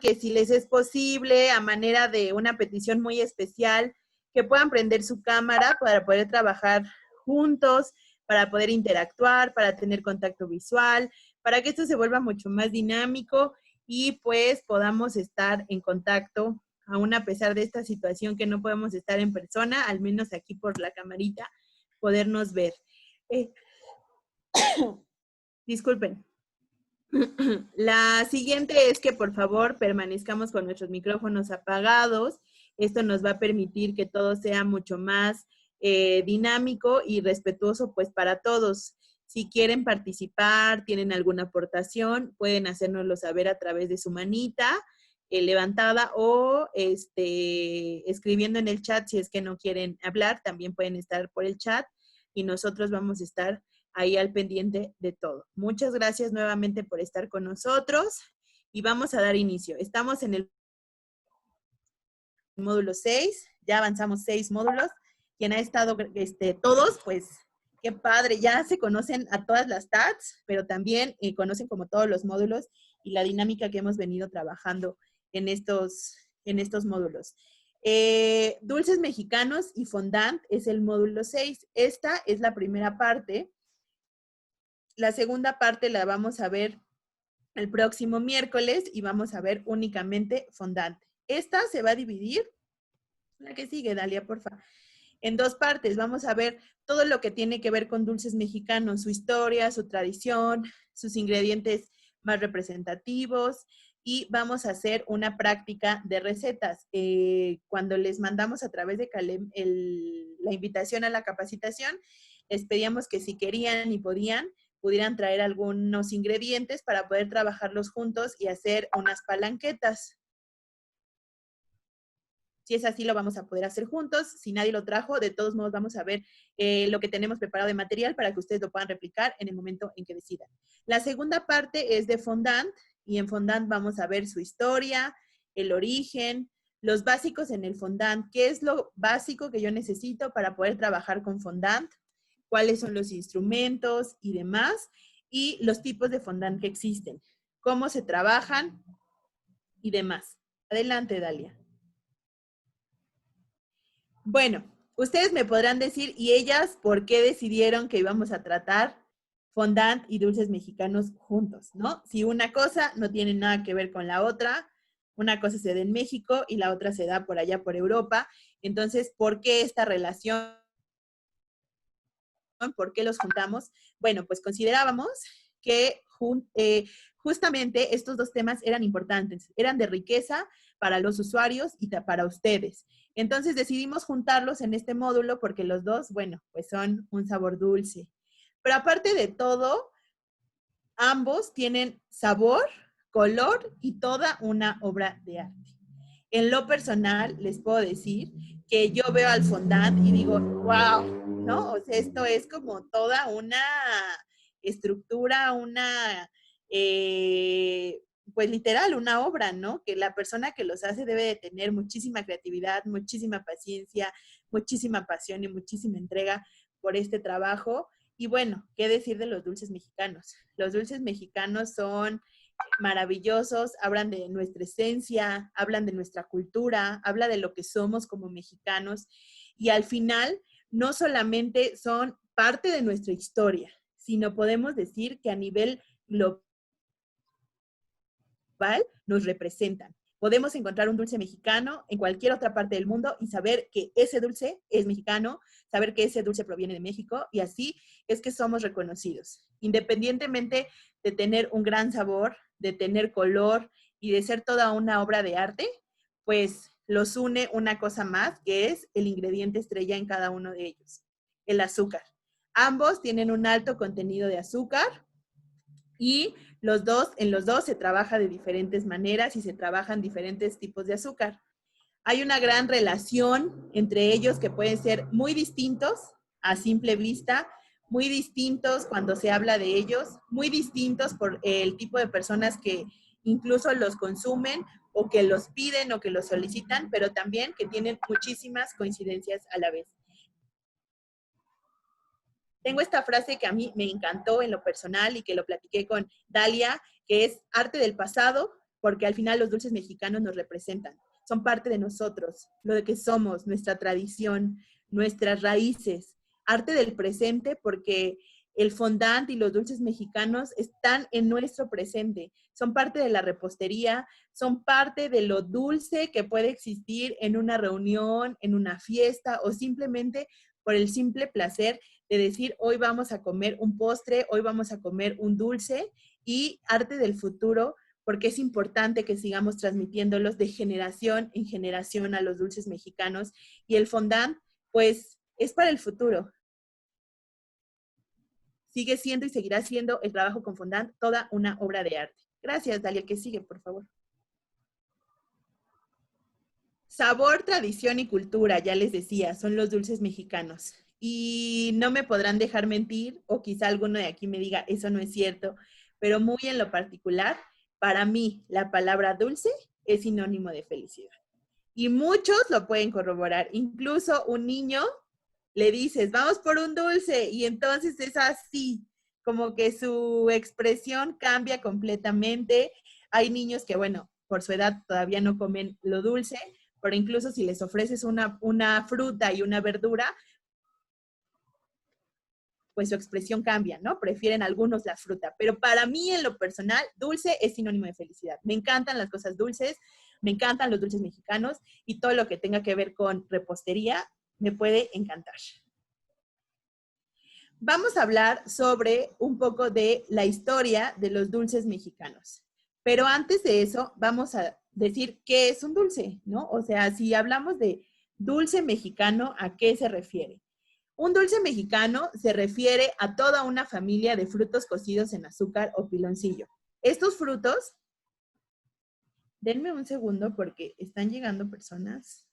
que si les es posible, a manera de una petición muy especial, que puedan prender su cámara para poder trabajar juntos, para poder interactuar, para tener contacto visual, para que esto se vuelva mucho más dinámico y pues podamos estar en contacto, aún a pesar de esta situación que no podemos estar en persona, al menos aquí por la camarita, podernos ver. Disculpen. La siguiente es que por favor permanezcamos con nuestros micrófonos apagados. Esto nos va a permitir que todo sea mucho más dinámico y respetuoso pues para todos. Si quieren participar, tienen alguna aportación, pueden hacérnoslo saber a través de su manita levantada o escribiendo en el chat. Si es que no quieren hablar, también pueden estar por el chat y nosotros vamos a estar ahí al pendiente de todo. Muchas gracias nuevamente por estar con nosotros y vamos a dar inicio. Estamos en el módulo 6, ya avanzamos 6 módulos. Quien ha estado todos, pues qué padre, ya se conocen a todas las TATs, pero también conocen como todos los módulos y la dinámica que hemos venido trabajando en estos módulos. Dulces mexicanos y fondant es el módulo 6. Esta es la primera parte. La segunda parte la vamos a ver el próximo miércoles y vamos a ver únicamente fondant. Esta se va a dividir, la que sigue, Dalia, porfa, en dos partes. Vamos a ver todo lo que tiene que ver con dulces mexicanos, su historia, su tradición, sus ingredientes más representativos y vamos a hacer una práctica de recetas. Cuando les mandamos a través de Calem la invitación a la capacitación, les pedíamos que si querían y pudieran traer algunos ingredientes para poder trabajarlos juntos y hacer unas palanquetas. Si es así, lo vamos a poder hacer juntos. Si nadie lo trajo, de todos modos vamos a ver lo que tenemos preparado de material para que ustedes lo puedan replicar en el momento en que decidan. La segunda parte es de fondant y en fondant vamos a ver su historia, el origen, los básicos en el fondant. ¿Qué es lo básico que yo necesito para poder trabajar con fondant? ¿Cuáles son los instrumentos y demás? Y los tipos de fondant que existen. ¿Cómo se trabajan? Y demás. Adelante, Dalia. Bueno, ustedes me podrán decir, ¿y ellas por qué decidieron que íbamos a tratar fondant y dulces mexicanos juntos, no? Si una cosa no tiene nada que ver con la otra, una cosa se da en México y la otra se da por allá por Europa, entonces, ¿por qué esta relación? ¿Por qué los juntamos? Bueno, pues considerábamos que justamente estos dos temas eran importantes, eran de riqueza para los usuarios y para ustedes. Entonces decidimos juntarlos en este módulo porque los dos, bueno, pues son un sabor dulce. Pero aparte de todo, ambos tienen sabor, color y toda una obra de arte. En lo personal, les puedo decir que yo veo al fondant y digo, wow, ¿no? O sea, esto es como toda una estructura, pues literal, una obra, ¿no? Que la persona que los hace debe de tener muchísima creatividad, muchísima paciencia, muchísima pasión y muchísima entrega por este trabajo. Y bueno, ¿qué decir de los dulces mexicanos? Los dulces mexicanos son maravillosos, hablan de nuestra esencia, hablan de nuestra cultura, habla de lo que somos como mexicanos y al final no solamente son parte de nuestra historia, sino podemos decir que a nivel global nos representan. Podemos encontrar un dulce mexicano en cualquier otra parte del mundo y saber que ese dulce es mexicano, saber que ese dulce proviene de México y así es que somos reconocidos. Independientemente de tener un gran sabor, de tener color y de ser toda una obra de arte, pues los une una cosa más que es el ingrediente estrella en cada uno de ellos, el azúcar. Ambos tienen un alto contenido de azúcar y en los dos se trabaja de diferentes maneras y se trabajan diferentes tipos de azúcar. Hay una gran relación entre ellos que pueden ser muy distintos a simple vista, muy distintos cuando se habla de ellos, muy distintos por el tipo de personas que incluso los consumen o que los piden o que los solicitan, pero también que tienen muchísimas coincidencias a la vez. Tengo esta frase que a mí me encantó en lo personal y que lo platiqué con Dalia, que es arte del pasado, porque al final los dulces mexicanos nos representan, son parte de nosotros, lo de que somos, nuestra tradición, nuestras raíces, arte del presente, porque el fondant y los dulces mexicanos están en nuestro presente, son parte de la repostería, son parte de lo dulce que puede existir en una reunión, en una fiesta o simplemente por el simple placer de decir, hoy vamos a comer un postre, hoy vamos a comer un dulce, y arte del futuro, porque es importante que sigamos transmitiéndolos de generación en generación a los dulces mexicanos. Y el fondant, pues, es para el futuro. Sigue siendo y seguirá siendo el trabajo con fondant toda una obra de arte. Gracias, Dalia. Que sigue, por favor. Sabor, tradición y cultura, ya les decía, son los dulces mexicanos. Y no me podrán dejar mentir, o quizá alguno de aquí me diga, eso no es cierto, pero muy en lo particular, para mí la palabra dulce es sinónimo de felicidad. Y muchos lo pueden corroborar. Incluso un niño le dices, vamos por un dulce, y entonces es así, como que su expresión cambia completamente. Hay niños que, bueno, por su edad todavía no comen lo dulce, pero incluso si les ofreces una fruta y una verdura, pues su expresión cambia, ¿no? Prefieren algunos la fruta. Pero para mí, en lo personal, dulce es sinónimo de felicidad. Me encantan las cosas dulces, me encantan los dulces mexicanos, y todo lo que tenga que ver con repostería me puede encantar. Vamos a hablar sobre un poco de la historia de los dulces mexicanos. Pero antes de eso, vamos a decir qué es un dulce, ¿no? O sea, si hablamos de dulce mexicano, ¿a qué se refiere? Un dulce mexicano se refiere a toda una familia de frutos cocidos en azúcar o piloncillo. Estos frutos, denme un segundo porque están llegando personas.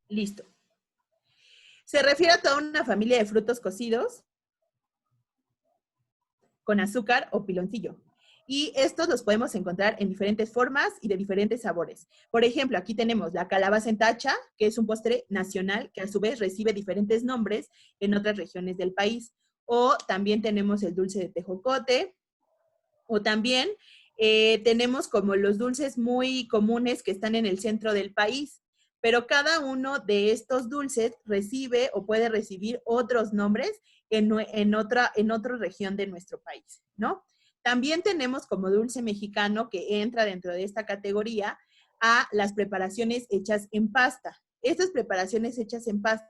Listo. Se refiere a toda una familia de frutos cocidos con azúcar o piloncillo. Y estos los podemos encontrar en diferentes formas y de diferentes sabores. Por ejemplo, aquí tenemos la calabaza en tacha, que es un postre nacional que a su vez recibe diferentes nombres en otras regiones del país. O también tenemos el dulce de tejocote. O también tenemos como los dulces muy comunes que están en el centro del país. Pero cada uno de estos dulces recibe o puede recibir otros nombres en otra región de nuestro país, ¿no? También tenemos como dulce mexicano, que entra dentro de esta categoría, a las preparaciones hechas en pasta. Estas preparaciones hechas en pasta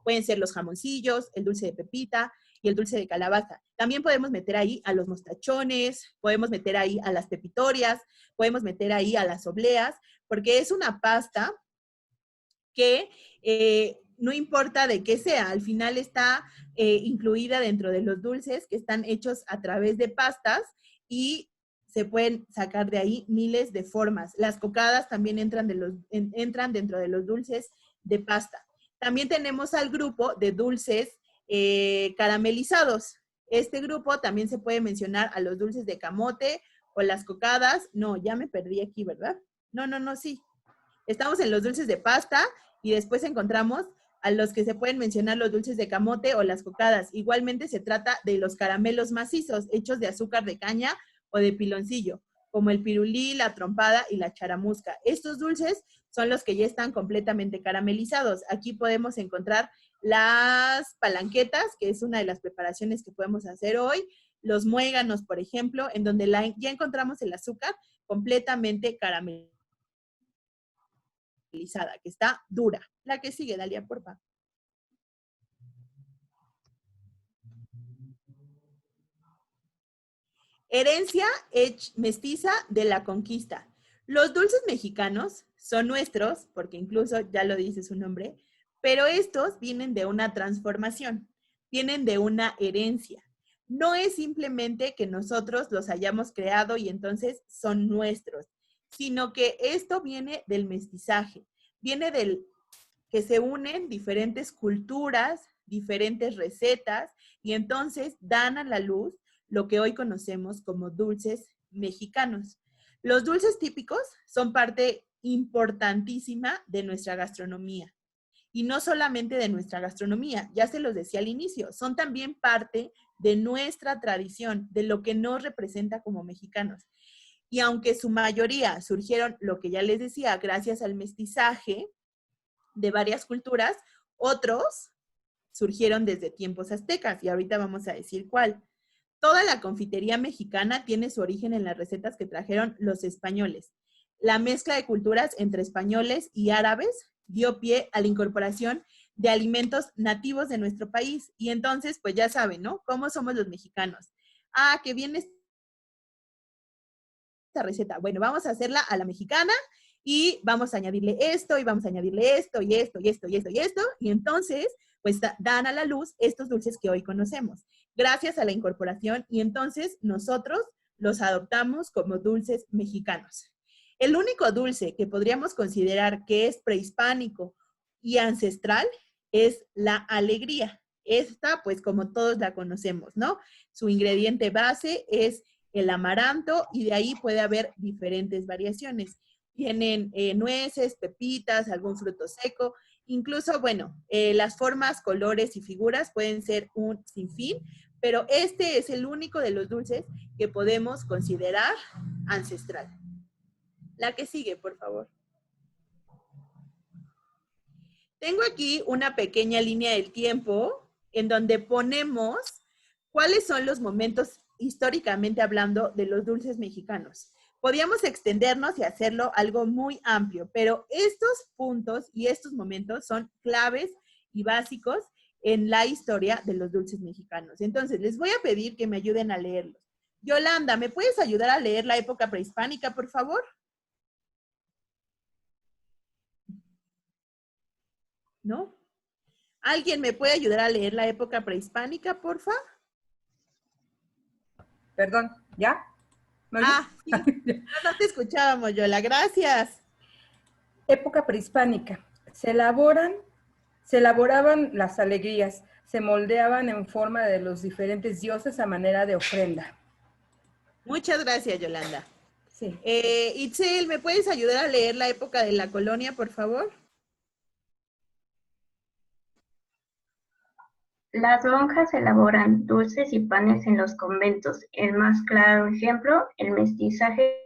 pueden ser los jamoncillos, el dulce de pepita y el dulce de calabaza. También podemos meter ahí a los mostachones, podemos meter ahí a las pepitorias, podemos meter ahí a las obleas, porque es una pasta que no importa de qué sea, al final está incluida dentro de los dulces que están hechos a través de pastas, y se pueden sacar de ahí miles de formas. Las cocadas también entran dentro de los dulces de pasta. También tenemos al grupo de dulces caramelizados. Este grupo también se puede mencionar a los dulces de camote o las cocadas. No, ya me perdí aquí, ¿verdad? No, sí. Estamos en los dulces de pasta, y después encontramos a los que se pueden mencionar los dulces de camote o las cocadas. Igualmente se trata de los caramelos macizos hechos de azúcar de caña o de piloncillo, como el pirulí, la trompada y la charamusca. Estos dulces son los que ya están completamente caramelizados. Aquí podemos encontrar las palanquetas, que es una de las preparaciones que podemos hacer hoy, los muéganos, por ejemplo, en donde ya encontramos el azúcar completamente caramelizado, que está dura. La que sigue, Dalia, por favor. Herencia mestiza de la conquista. Los dulces mexicanos son nuestros, porque incluso ya lo dice su nombre, pero estos vienen de una transformación, vienen de una herencia. No es simplemente que nosotros los hayamos creado y entonces son nuestros, sino que esto viene del mestizaje, viene del que se unen diferentes culturas, diferentes recetas, y entonces dan a la luz lo que hoy conocemos como dulces mexicanos. Los dulces típicos son parte importantísima de nuestra gastronomía. Y no solamente de nuestra gastronomía, ya se los decía al inicio, son también parte de nuestra tradición, de lo que nos representa como mexicanos. Y aunque su mayoría surgieron, lo que ya les decía, gracias al mestizaje de varias culturas, otros surgieron desde tiempos aztecas, y ahorita vamos a decir cuál. Toda la confitería mexicana tiene su origen en las recetas que trajeron los españoles. La mezcla de culturas entre españoles y árabes dio pie a la incorporación de alimentos nativos de nuestro país. Y entonces, pues ya saben, ¿no? ¿Cómo somos los mexicanos? Ah, que viene esta receta. Bueno, vamos a hacerla a la mexicana y vamos a añadirle esto y vamos a añadirle esto y esto y esto y esto y esto. Y entonces, pues dan a la luz estos dulces que hoy conocemos, gracias a la incorporación, y entonces nosotros los adoptamos como dulces mexicanos. El único dulce que podríamos considerar que es prehispánico y ancestral es la alegría. Esta, pues como todos la conocemos, ¿no? Su ingrediente base es el amaranto, y de ahí puede haber diferentes variaciones. Tienen nueces, pepitas, algún fruto seco, incluso, bueno, las formas, colores y figuras pueden ser un sinfín, pero este es el único de los dulces que podemos considerar ancestral. La que sigue, por favor. Tengo aquí una pequeña línea del tiempo en donde ponemos cuáles son los momentos históricamente hablando de los dulces mexicanos. Podríamos extendernos y hacerlo algo muy amplio, pero estos puntos y estos momentos son claves y básicos en la historia de los dulces mexicanos. Entonces, les voy a pedir que me ayuden a leerlos. Yolanda, ¿me puedes ayudar a leer la época prehispánica, por favor? ¿No? ¿Alguien me puede ayudar a leer la época prehispánica, porfa? Perdón, ¿ya? ¿Me oyes? Sí. No te escuchábamos, Yola. Gracias. Época prehispánica. Se elaboraban las alegrías, se moldeaban en forma de los diferentes dioses a manera de ofrenda. Muchas gracias, Yolanda. Sí. Itzel, ¿me puedes ayudar a leer la época de la colonia, por favor? Las monjas elaboran dulces y panes en los conventos. El más claro ejemplo, el mestizaje,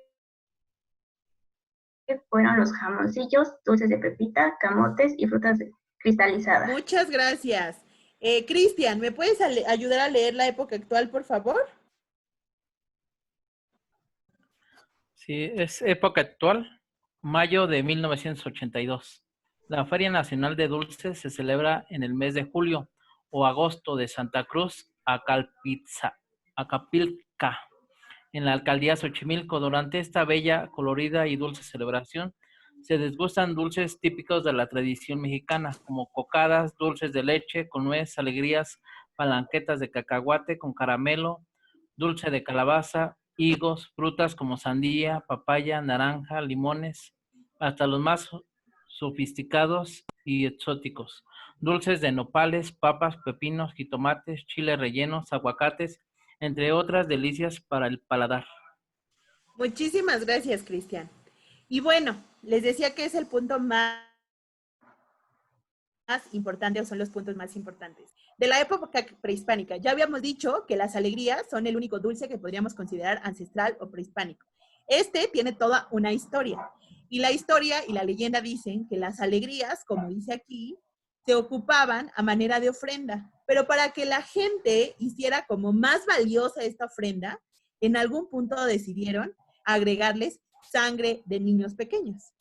fueron los jamoncillos, dulces de pepita, camotes y frutas cristalizadas. Muchas gracias. Cristian, ¿me puedes ayudar a leer la época actual, por favor? Sí, es época actual, mayo de 1982. La Feria Nacional de Dulces se celebra en el mes de julio o agosto de Santa Cruz a Acapilca, en la alcaldía Xochimilco. Durante esta bella, colorida y dulce celebración, se degustan dulces típicos de la tradición mexicana, como cocadas, dulces de leche con nuez, alegrías, palanquetas de cacahuate con caramelo, dulce de calabaza, higos, frutas como sandía, papaya, naranja, limones, hasta los más sofisticados y exóticos. Dulces de nopales, papas, pepinos, jitomates, chiles rellenos, aguacates, entre otras delicias para el paladar. Muchísimas gracias, Cristian. Y bueno, les decía que es el punto más importante, o son los puntos más importantes de la época prehispánica. Ya habíamos dicho que las alegrías son el único dulce que podríamos considerar ancestral o prehispánico. Este tiene toda una historia, y la historia y la leyenda dicen que las alegrías, como dice aquí, se ocupaban a manera de ofrenda, pero para que la gente hiciera como más valiosa esta ofrenda, en algún punto decidieron agregarles sangre de niños pequeños,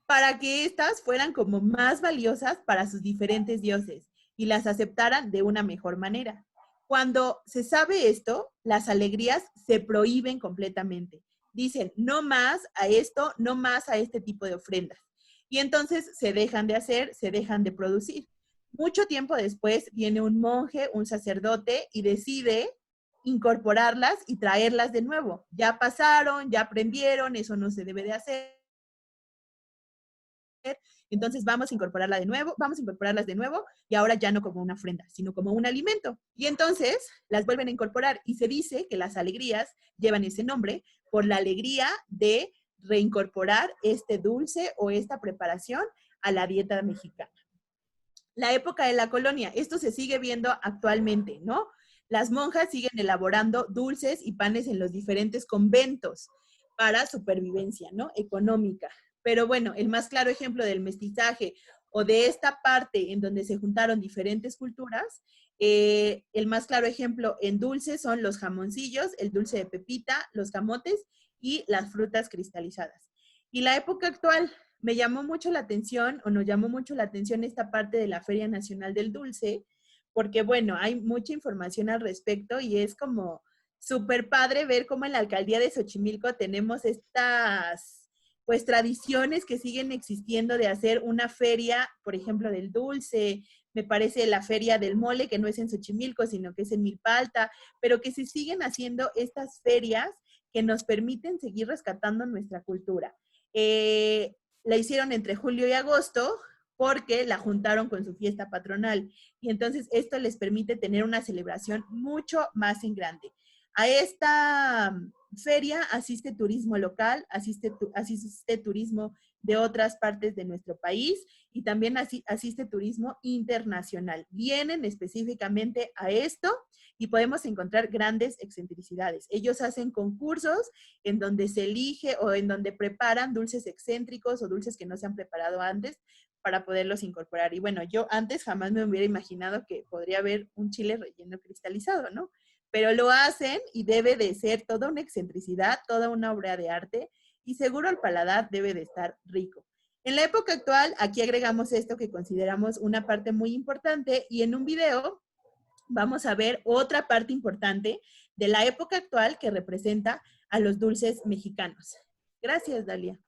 para que éstas fueran como más valiosas para sus diferentes dioses y las aceptaran de una mejor manera. Cuando se sabe esto, las alegrías se prohíben completamente. Dicen, no más a esto, no más a este tipo de ofrendas. Y entonces se dejan de hacer, se dejan de producir. Mucho tiempo después viene un monje, un sacerdote, y decide incorporarlas y traerlas de nuevo. Ya pasaron, ya aprendieron, eso no se debe de hacer. Entonces vamos a incorporarlas de nuevo, y ahora ya no como una ofrenda, sino como un alimento. Y entonces las vuelven a incorporar, y se dice que las alegrías llevan ese nombre por la alegría de reincorporar este dulce o esta preparación a la dieta mexicana. La época de la colonia, esto se sigue viendo actualmente, ¿no? las monjas siguen elaborando dulces y panes en los diferentes conventos para supervivencia, ¿no? Económica. Pero bueno, el más claro ejemplo del mestizaje o de esta parte en donde se juntaron diferentes culturas, el más claro ejemplo en dulces son los jamoncillos, el dulce de pepita, los camotes y las frutas cristalizadas. Y la época actual me llamó mucho la atención, o nos llamó mucho la atención esta parte de la Feria Nacional del Dulce, porque bueno, hay mucha información al respecto y es como súper padre ver cómo en la alcaldía de Xochimilco tenemos estas pues tradiciones que siguen existiendo de hacer una feria, por ejemplo, del dulce. Me parece la feria del mole, que no es en Xochimilco, sino que es en Milpalta, pero que se siguen haciendo estas ferias que nos permiten seguir rescatando nuestra cultura. La hicieron entre julio y agosto porque la juntaron con su fiesta patronal, y entonces esto les permite tener una celebración mucho más en grande. A esta feria asiste turismo local, asiste turismo de otras partes de nuestro país y también asiste turismo internacional. Vienen específicamente a esto y podemos encontrar grandes excentricidades. Ellos hacen concursos en donde se elige o en donde preparan dulces excéntricos o dulces que no se han preparado antes para poderlos incorporar. Y bueno, yo antes jamás me hubiera imaginado que podría haber un chile relleno cristalizado, ¿no? Pero lo hacen y debe de ser toda una excentricidad, toda una obra de arte, y seguro el paladar debe de estar rico. En la época actual, aquí agregamos esto que consideramos una parte muy importante, y en un video vamos a ver otra parte importante de la época actual que representa a los dulces mexicanos. Gracias, Dalia.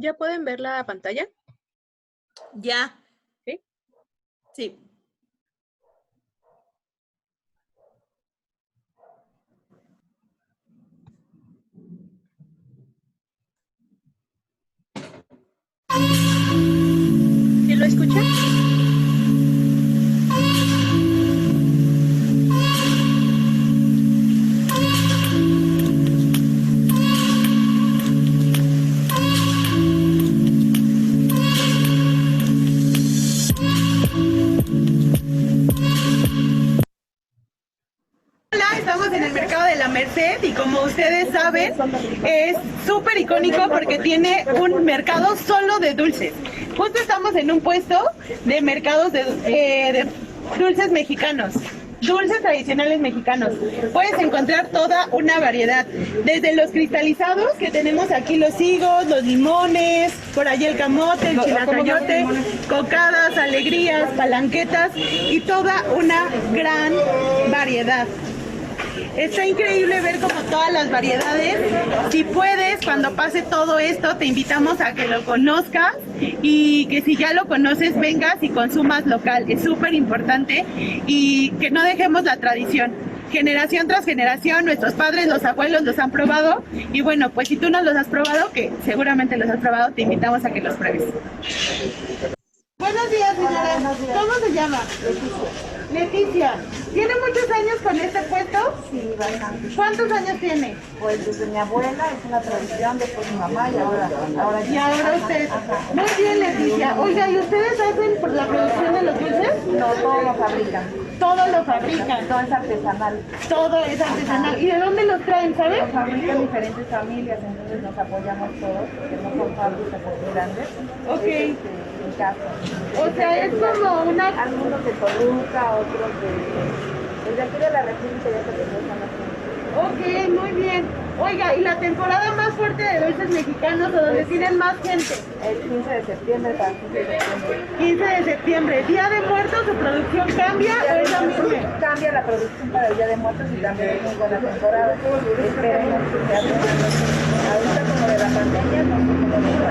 ¿Ya pueden ver la pantalla? Ya. ¿Sí? Sí. ¿Sí lo escuchan? Estamos en el mercado de la Merced y como ustedes saben es súper icónico porque tiene un mercado solo de dulces. Justo estamos en un puesto de mercados de dulces mexicanos, dulces tradicionales mexicanos. Puedes encontrar toda una variedad, desde los cristalizados que tenemos aquí, los higos, los limones, por allí el camote, el chilacayote, cocadas, alegrías, palanquetas y toda una gran variedad. Está increíble ver como todas las variedades. Si puedes, cuando pase todo esto, te invitamos a que lo conozcas y que si ya lo conoces, vengas y consumas local. Es súper importante y que no dejemos la tradición. Generación tras generación, nuestros padres, los abuelos los han probado y bueno, pues si tú no los has probado, que seguramente los has probado, te invitamos a que los pruebes. Buenos días, señora. ¿Cómo se llama? Leticia. ¿Tiene muchos años con este puesto? Sí, bastante. ¿Cuántos años tiene? Pues desde mi abuela, es una tradición, después mi mamá y ahora Y ahora usted. Ajá. Muy bien, Leticia. Oiga, ¿y ustedes hacen la producción de los dulces? No, todo lo fabrican. Todo lo fabrican. Todo es artesanal. Todo es artesanal. ¿Y de dónde los traen, sabes? Lo fabrican diferentes familias, entonces nos apoyamos todos, porque no son fábricas así grandes. Ok. En casa. O sea, es como una... Algunos de Toluca, otros de aquí de la República, ya se están haciendo. Ok, muy bien. Oiga, ¿y la temporada más fuerte de dulces mexicanos o donde tienen más gente? El 15 de septiembre para el 15 de septiembre. 15 de septiembre. ¿Día de Muertos su producción cambia o es la misma? Cambia la producción para el Día de Muertos y también es muy buena temporada. Esperemos que sea ahorita como de la pandemia, no sé cómo va.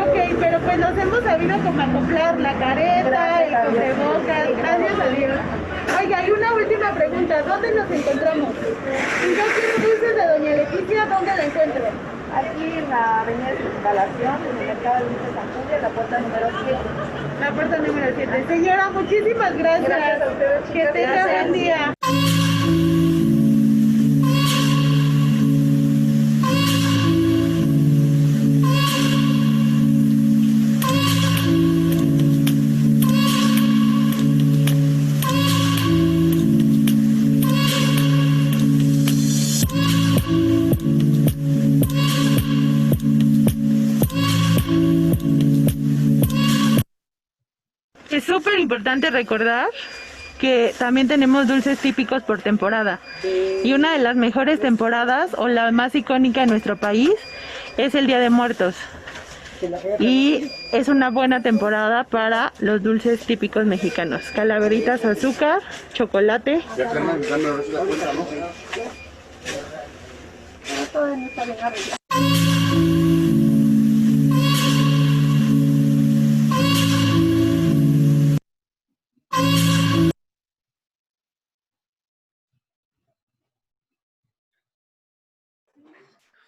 Ok, pero pues nos hemos sabido como acoplar la careta, el cubrebocas, gracias a Dios. Oiga, y una última pregunta, ¿dónde nos encontramos? Si yo quiero dulces de Doña Leticia, ¿dónde la encuentro? Aquí en la avenida de Circunvalación, en el mercado de Dulces San Julia, la puerta número 7. La puerta número 7. Señora, muchísimas gracias. Gracias a ustedes, Que chicas. tenga Gracias. buen día. Es súper importante recordar que también tenemos dulces típicos por temporada. Y una de las mejores temporadas, o la más icónica en nuestro país, es el Día de Muertos. Y es una buena temporada para los dulces típicos mexicanos. Calaveritas, azúcar, chocolate.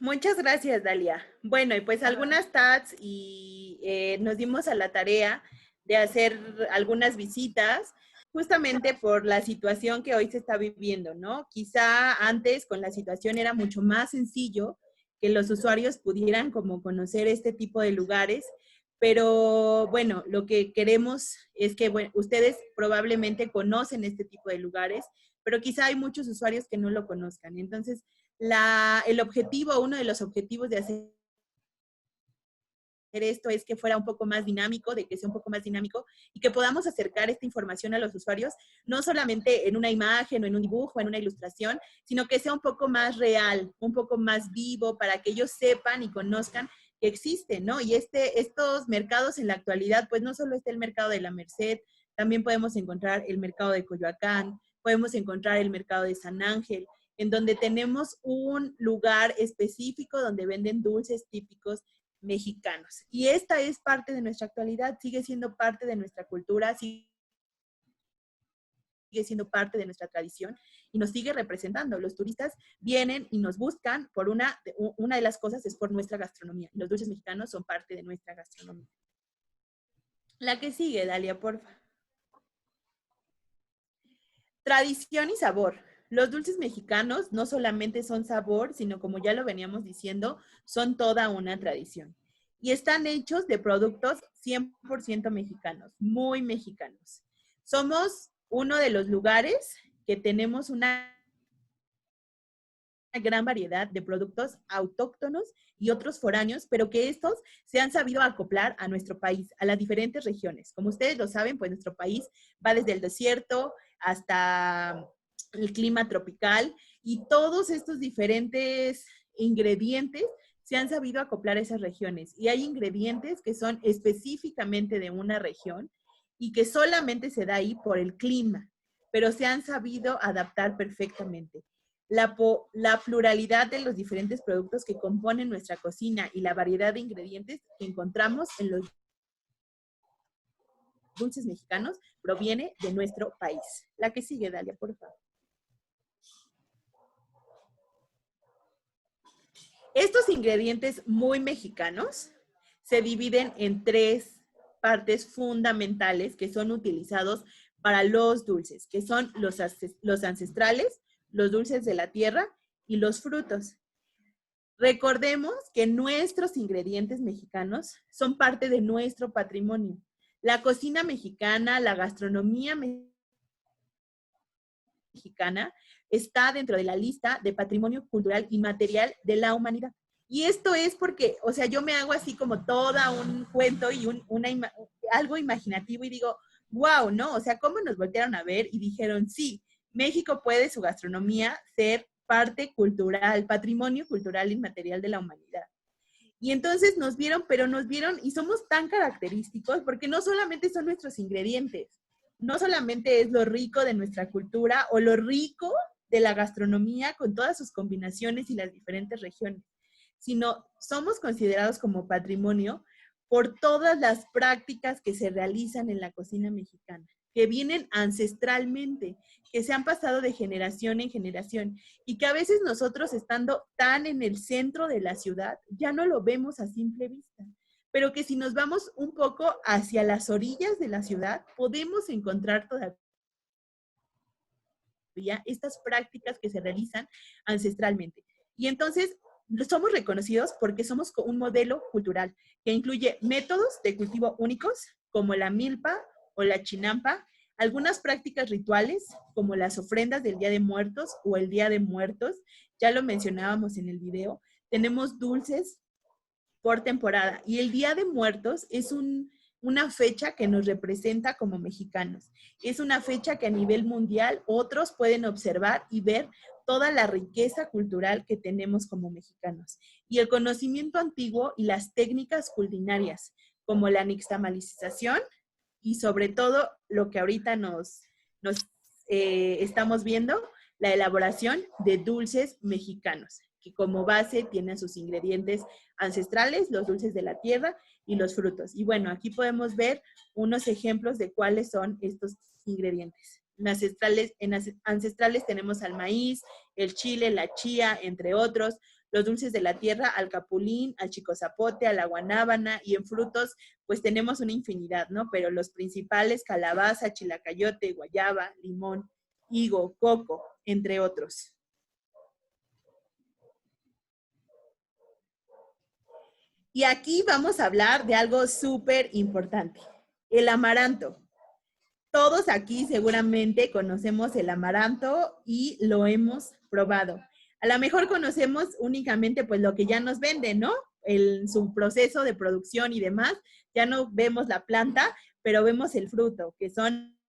Muchas gracias, Dalia. Bueno, y pues algunas TATs y nos dimos a la tarea de hacer algunas visitas justamente por la situación que hoy se está viviendo, ¿no? Quizá antes con la situación era mucho más sencillo que los usuarios pudieran como conocer este tipo de lugares, pero bueno, lo que queremos es que bueno, ustedes probablemente conocen este tipo de lugares, pero quizá hay muchos usuarios que no lo conozcan. Entonces, el objetivo, uno de los objetivos de hacer esto es que fuera un poco más dinámico, de que sea un poco más dinámico y que podamos acercar esta información a los usuarios, no solamente en una imagen o en un dibujo, en una ilustración, sino que sea un poco más real, un poco más vivo para que ellos sepan y conozcan que existen, ¿no? Y estos mercados en la actualidad, pues no solo está el mercado de la Merced, también podemos encontrar el mercado de Coyoacán, podemos encontrar el mercado de San Ángel, en donde tenemos un lugar específico donde venden dulces típicos mexicanos. Y esta es parte de nuestra actualidad, sigue siendo parte de nuestra cultura, sigue siendo parte de nuestra tradición y nos sigue representando. Los turistas vienen y nos buscan por una de las cosas es por nuestra gastronomía. Los dulces mexicanos son parte de nuestra gastronomía. La que sigue, Dalia, porfa. Tradición y sabor. Los dulces mexicanos no solamente son sabor, sino como ya lo veníamos diciendo, son toda una tradición. Y están hechos de productos 100% mexicanos, muy mexicanos. Somos uno de los lugares que tenemos una gran variedad de productos autóctonos y otros foráneos, pero que estos se han sabido acoplar a nuestro país, a las diferentes regiones. Como ustedes lo saben, pues nuestro país va desde el desierto hasta el clima tropical y todos estos diferentes ingredientes se han sabido acoplar a esas regiones. Y hay ingredientes que son específicamente de una región y que solamente se da ahí por el clima, pero se han sabido adaptar perfectamente. La pluralidad de los diferentes productos que componen nuestra cocina y la variedad de ingredientes que encontramos en los dulces mexicanos proviene de nuestro país. La que sigue, Dalia, por favor. Estos ingredientes muy mexicanos se dividen en tres partes fundamentales que son utilizados para los dulces, que son los ancestrales, los dulces de la tierra y los frutos. Recordemos que nuestros ingredientes mexicanos son parte de nuestro patrimonio. La cocina mexicana, la gastronomía mexicana está dentro de la lista de patrimonio cultural inmaterial de la humanidad. Y esto es porque, o sea, yo me hago así como toda un cuento y algo imaginativo y digo, wow, ¿no? O sea, ¿cómo nos voltearon a ver y dijeron, sí, México puede su gastronomía ser parte cultural, patrimonio cultural inmaterial de la humanidad? Y entonces nos vieron, pero nos vieron y somos tan característicos porque no solamente son nuestros ingredientes, no solamente es lo rico de nuestra cultura o lo rico de la gastronomía con todas sus combinaciones y las diferentes regiones, sino somos considerados como patrimonio por todas las prácticas que se realizan en la cocina mexicana. que vienen ancestralmente, que se han pasado de generación en generación y que a veces nosotros estando tan en el centro de la ciudad ya no lo vemos a simple vista, pero que si nos vamos un poco hacia las orillas de la ciudad podemos encontrar todavía estas prácticas que se realizan ancestralmente. Y entonces somos reconocidos porque somos un modelo cultural que incluye métodos de cultivo únicos como la milpa o la chinampa, algunas prácticas rituales como las ofrendas del Día de Muertos o el Día de Muertos, ya lo mencionábamos en el video, tenemos dulces por temporada y el Día de Muertos es una fecha que nos representa como mexicanos. Es una fecha que a nivel mundial otros pueden observar y ver toda la riqueza cultural que tenemos como mexicanos. Y el conocimiento antiguo y las técnicas culinarias, como la nixtamalización y sobre todo lo que ahorita nos estamos viendo, la elaboración de dulces mexicanos, que como base tienen sus ingredientes ancestrales, los dulces de la tierra y los frutos. Y bueno, aquí podemos ver unos ejemplos de cuáles son estos ingredientes. En ancestrales tenemos al maíz, el chile, la chía, entre otros. Los dulces de la tierra, al capulín, al chicozapote, a la guanábana, y en frutos, pues tenemos una infinidad, ¿no? Pero los principales, calabaza, chilacayote, guayaba, limón, higo, coco, entre otros. Y aquí vamos a hablar de algo súper importante, el amaranto. Todos aquí seguramente conocemos el amaranto y lo hemos probado. A lo mejor conocemos únicamente pues lo que ya nos venden, ¿no? Su proceso de producción y demás. Ya no vemos la planta, pero vemos el fruto, que son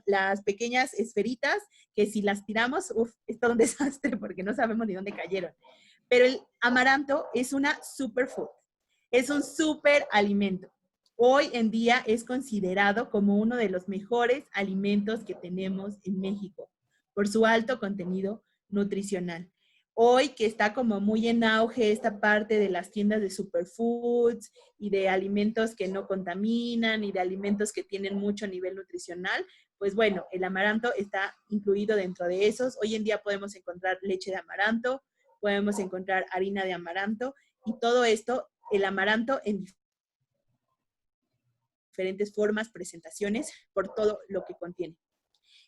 las pequeñas esferitas que si las tiramos, es todo un desastre porque no sabemos ni dónde cayeron. Pero el amaranto es una superfood, es un super alimento. Hoy en día es considerado como uno de los mejores alimentos que tenemos en México por su alto contenido nutricional. Hoy que está como muy en auge esta parte de las tiendas de superfoods y de alimentos que no contaminan y de alimentos que tienen mucho nivel nutricional, pues bueno, el amaranto está incluido dentro de esos. Hoy en día podemos encontrar leche de amaranto, podemos encontrar harina de amaranto y todo esto, el amaranto en diferentes formas, presentaciones, por todo lo que contiene.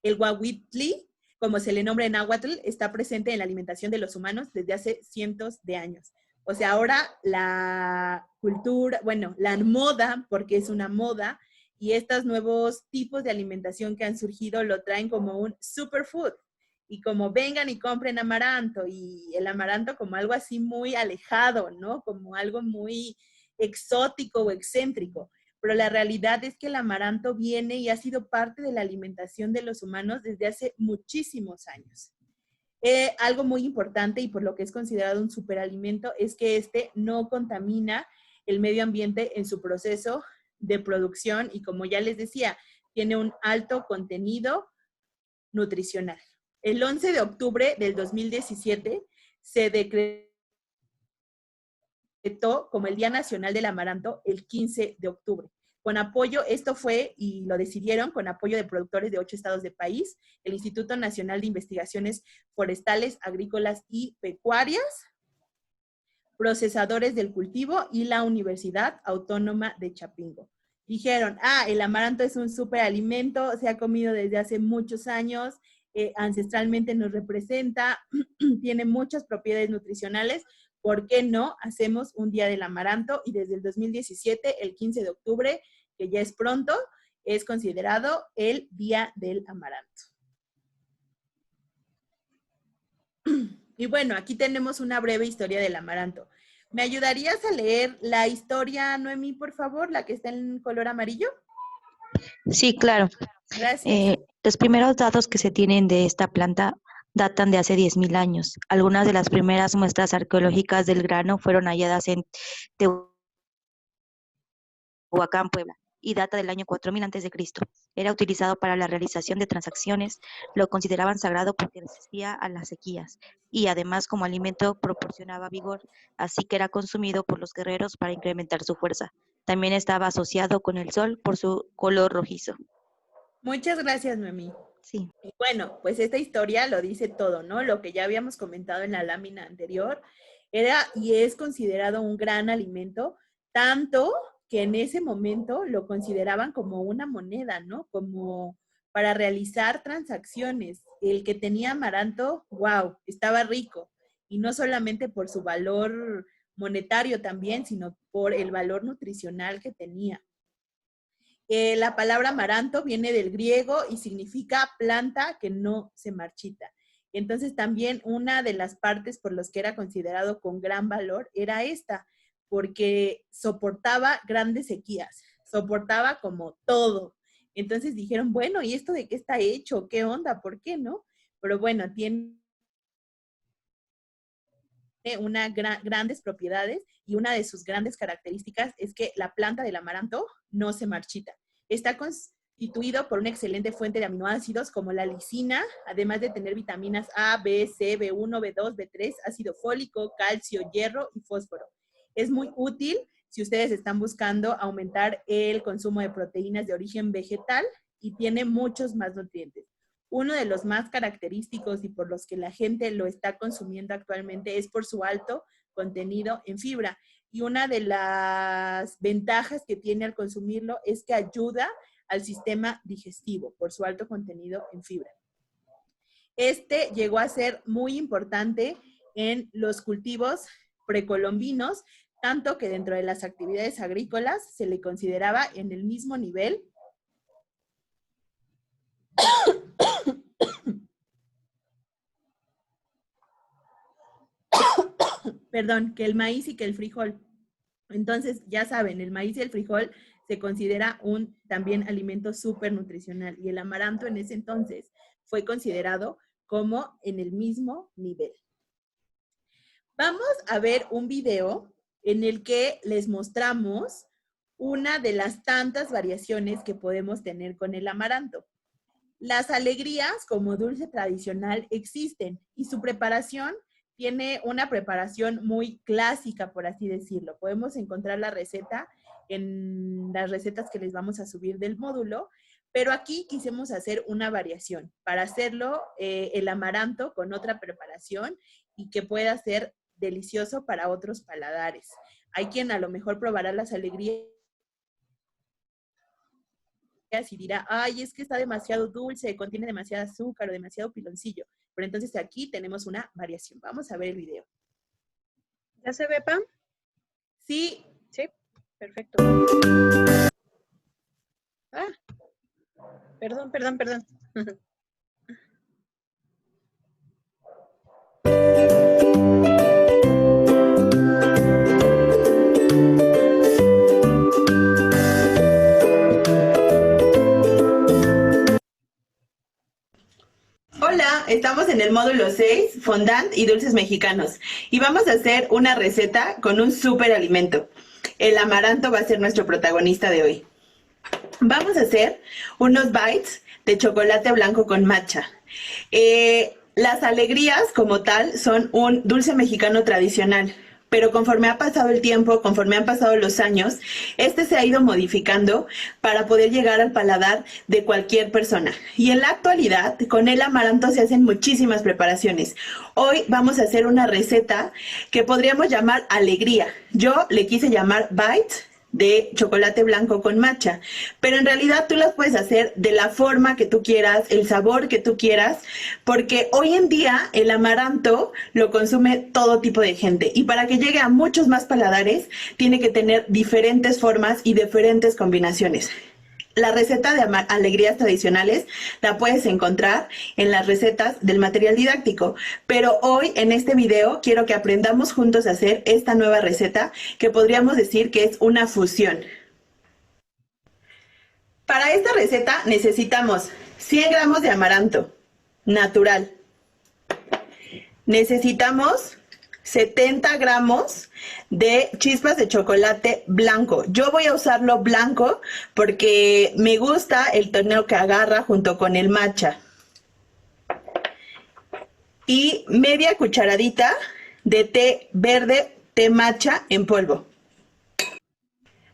El huahuitli, como se le nombra en náhuatl, está presente en la alimentación de los humanos desde hace cientos de años. O sea, ahora la cultura, bueno, la moda, porque es una moda, y estos nuevos tipos de alimentación que han surgido lo traen como un superfood. Y como vengan y compren amaranto, y el amaranto como algo así muy alejado, ¿no? Como algo muy exótico o excéntrico. Pero la realidad es que el amaranto viene y ha sido parte de la alimentación de los humanos desde hace muchísimos años. Algo muy importante y por lo que es considerado un superalimento es que este no contamina el medio ambiente en su proceso de producción y como ya les decía, tiene un alto contenido nutricional. El 11 de octubre del 2017 se decretó como el Día Nacional del Amaranto el 15 de octubre. Con apoyo, esto fue, y lo decidieron, con apoyo de productores de 8 estados del país, el Instituto Nacional de Investigaciones Forestales, Agrícolas y Pecuarias, procesadores del cultivo y la Universidad Autónoma de Chapingo. Dijeron, el amaranto es un superalimento, se ha comido desde hace muchos años, ancestralmente nos representa, tiene muchas propiedades nutricionales. ¿Por qué no hacemos un día del amaranto? Y desde el 2017, el 15 de octubre, que ya es pronto, es considerado el Día del Amaranto. Y bueno, aquí tenemos una breve historia del amaranto. ¿Me ayudarías a leer la historia, Noemí, por favor, la que está en color amarillo? Sí, claro. Gracias. Los primeros datos que se tienen de esta planta datan de hace 10.000 años. Algunas de las primeras muestras arqueológicas del grano fueron halladas en Tehuacán, Puebla, y data del año 4000 a.C. Era utilizado para la realización de transacciones, lo consideraban sagrado porque resistía a las sequías, y además como alimento proporcionaba vigor, así que era consumido por los guerreros para incrementar su fuerza. También estaba asociado con el sol por su color rojizo. Muchas gracias, Noemí. Sí. Y bueno, pues esta historia lo dice todo, ¿no? Lo que ya habíamos comentado en la lámina anterior, era y es considerado un gran alimento, tanto que en ese momento lo consideraban como una moneda, ¿no? Como para realizar transacciones. El que tenía amaranto, wow, estaba rico. Y no solamente por su valor monetario también, sino por el valor nutricional que tenía. La palabra amaranto viene del griego y significa planta que no se marchita. Entonces también una de las partes por las que era considerado con gran valor era esta, porque soportaba grandes sequías, soportaba como todo. Entonces dijeron, bueno, ¿y esto de qué está hecho? ¿Qué onda? ¿Por qué no? Pero bueno, tiene grandes propiedades y una de sus grandes características es que la planta del amaranto no se marchita. Está constituido por una excelente fuente de aminoácidos como la lisina, además de tener vitaminas A, B, C, B1, B2, B3, ácido fólico, calcio, hierro y fósforo. Es muy útil si ustedes están buscando aumentar el consumo de proteínas de origen vegetal y tiene muchos más nutrientes. Uno de los más característicos y por los que la gente lo está consumiendo actualmente es por su alto contenido en fibra. Y una de las ventajas que tiene al consumirlo es que ayuda al sistema digestivo por su alto contenido en fibra. Este llegó a ser muy importante en los cultivos precolombinos, tanto que dentro de las actividades agrícolas se le consideraba en el mismo nivel perdón, que el maíz y que el frijol. Entonces, ya saben, el maíz y el frijol se considera un también alimento súper nutricional y el amaranto en ese entonces fue considerado como en el mismo nivel. Vamos a ver un video en el que les mostramos una de las tantas variaciones que podemos tener con el amaranto. Las alegrías como dulce tradicional existen y su preparación tiene una preparación muy clásica, por así decirlo. Podemos encontrar la receta en las recetas que les vamos a subir del módulo, pero aquí quisimos hacer una variación para hacerlo el amaranto con otra preparación y que pueda ser delicioso para otros paladares. Hay quien a lo mejor probará las alegrías y dirá, ay, es que está demasiado dulce, contiene demasiado azúcar o demasiado piloncillo. Pero entonces aquí tenemos una variación. Vamos a ver el video. ¿Ya se ve, Pam? Sí. Sí, perfecto. Ah, perdón. Hola, estamos en el módulo 6, fondant y dulces mexicanos. Y vamos a hacer una receta con un súper alimento. El amaranto va a ser nuestro protagonista de hoy. Vamos a hacer unos bites de chocolate blanco con matcha. Las alegrías como tal son un dulce mexicano tradicional, pero conforme ha pasado el tiempo, conforme han pasado los años, este se ha ido modificando para poder llegar al paladar de cualquier persona. Y en la actualidad, con el amaranto se hacen muchísimas preparaciones. Hoy vamos a hacer una receta que podríamos llamar alegría. Yo le quise llamar bites de chocolate blanco con matcha, pero en realidad tú las puedes hacer de la forma que tú quieras, el sabor que tú quieras, porque hoy en día el amaranto lo consume todo tipo de gente y para que llegue a muchos más paladares tiene que tener diferentes formas y diferentes combinaciones. La receta de alegrías tradicionales la puedes encontrar en las recetas del material didáctico, pero hoy en este video quiero que aprendamos juntos a hacer esta nueva receta que podríamos decir que es una fusión. Para esta receta necesitamos 100 gramos de amaranto natural. Necesitamos 70 gramos de chispas de chocolate blanco. Yo voy a usarlo blanco porque me gusta el tono que agarra junto con el matcha. Y media cucharadita de té verde, té matcha en polvo.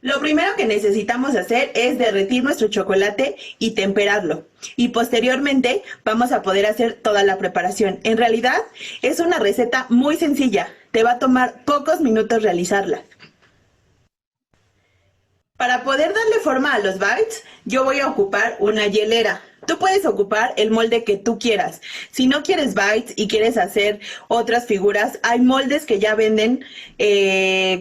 Lo primero que necesitamos hacer es derretir nuestro chocolate y temperarlo. Y posteriormente vamos a poder hacer toda la preparación. En realidad es una receta muy sencilla. Te va a tomar pocos minutos realizarla. Para poder darle forma a los bites, yo voy a ocupar una hielera. Tú puedes ocupar el molde que tú quieras. Si no quieres bites y quieres hacer otras figuras, hay moldes que ya venden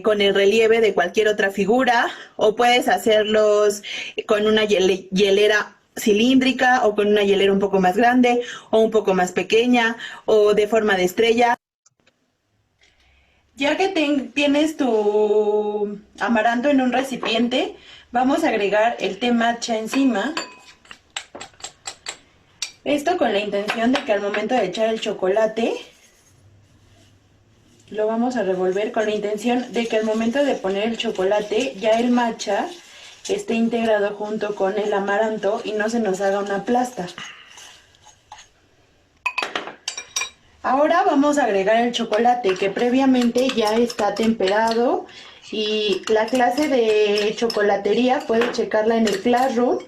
con el relieve de cualquier otra figura, o puedes hacerlos con una hielera cilíndrica o con una hielera un poco más grande o un poco más pequeña o de forma de estrella. Ya que tienes tu amaranto en un recipiente, vamos a agregar el té matcha encima. Esto con la intención de que al momento de echar el chocolate, lo vamos a revolver con la intención de que al momento de poner el chocolate, ya el matcha esté integrado junto con el amaranto y no se nos haga una plasta. Ahora vamos a agregar el chocolate que previamente ya está temperado, y la clase de chocolatería puedes checarla en el Classroom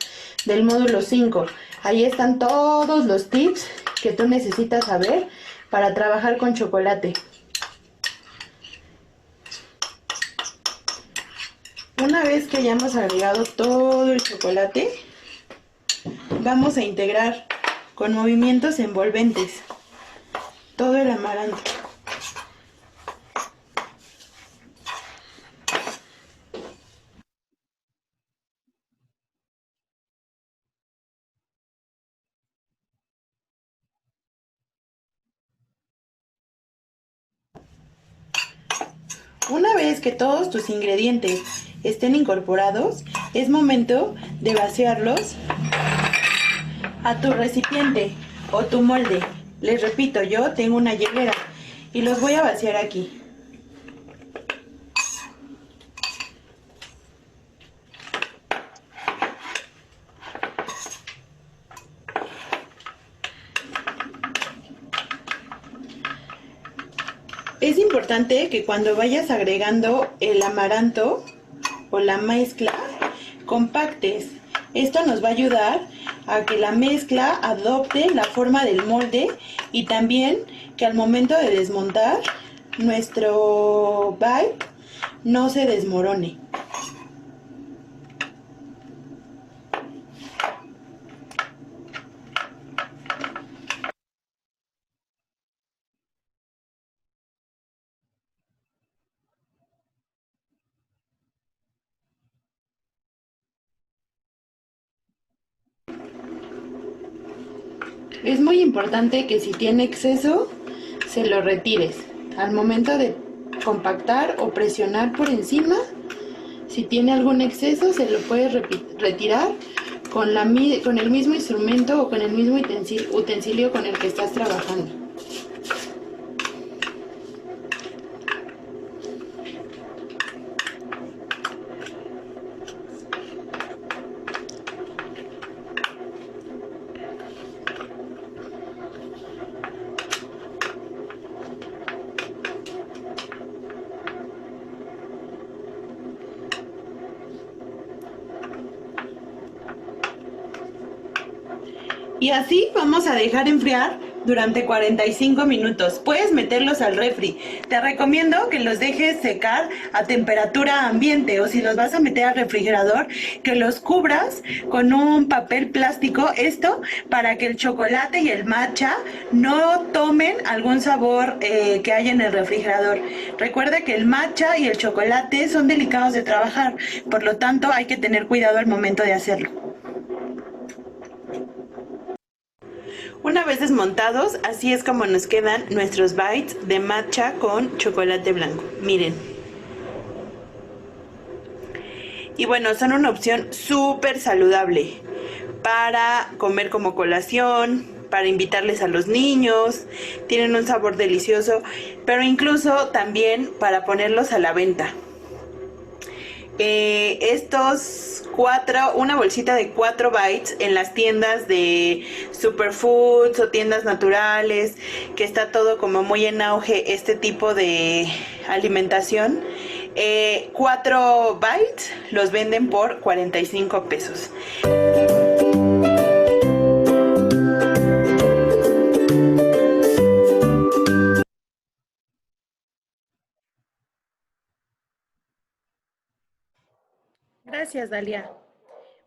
del módulo 5. Ahí están todos los tips que tú necesitas saber para trabajar con chocolate. Una vez que hayamos agregado todo el chocolate, vamos a integrar con movimientos envolventes todo el amaranto. Una vez que todos tus ingredientes estén incorporados, es momento de vaciarlos a tu recipiente o tu molde. Les repito, yo tengo una hielera y los voy a vaciar aquí. Es importante que cuando vayas agregando el amaranto o la mezcla, compactes. Esto nos va a ayudar a que la mezcla adopte la forma del molde y también que al momento de desmontar nuestro bite no se desmorone. Es muy importante que si tiene exceso, se lo retires. Al momento de compactar o presionar por encima, si tiene algún exceso, se lo puedes retirar con el mismo instrumento o con el mismo utensilio con el que estás trabajando. Y así vamos a dejar enfriar durante 45 minutos. Puedes meterlos al refri. Te recomiendo que los dejes secar a temperatura ambiente, o si los vas a meter al refrigerador, que los cubras con un papel plástico. Esto para que el chocolate y el matcha no tomen algún sabor que haya en el refrigerador. Recuerda que el matcha y el chocolate son delicados de trabajar, por lo tanto hay que tener cuidado al momento de hacerlo. Una vez desmontados, así es como nos quedan nuestros bites de matcha con chocolate blanco. Miren. Y bueno, son una opción súper saludable para comer como colación, para invitarles a los niños. Tienen un sabor delicioso, pero incluso también para ponerlos a la venta. Una bolsita de 4 bites en las tiendas de superfoods o tiendas naturales, que está todo como muy en auge este tipo de alimentación. 4 bites los venden por 45 pesos. Gracias, Dalia.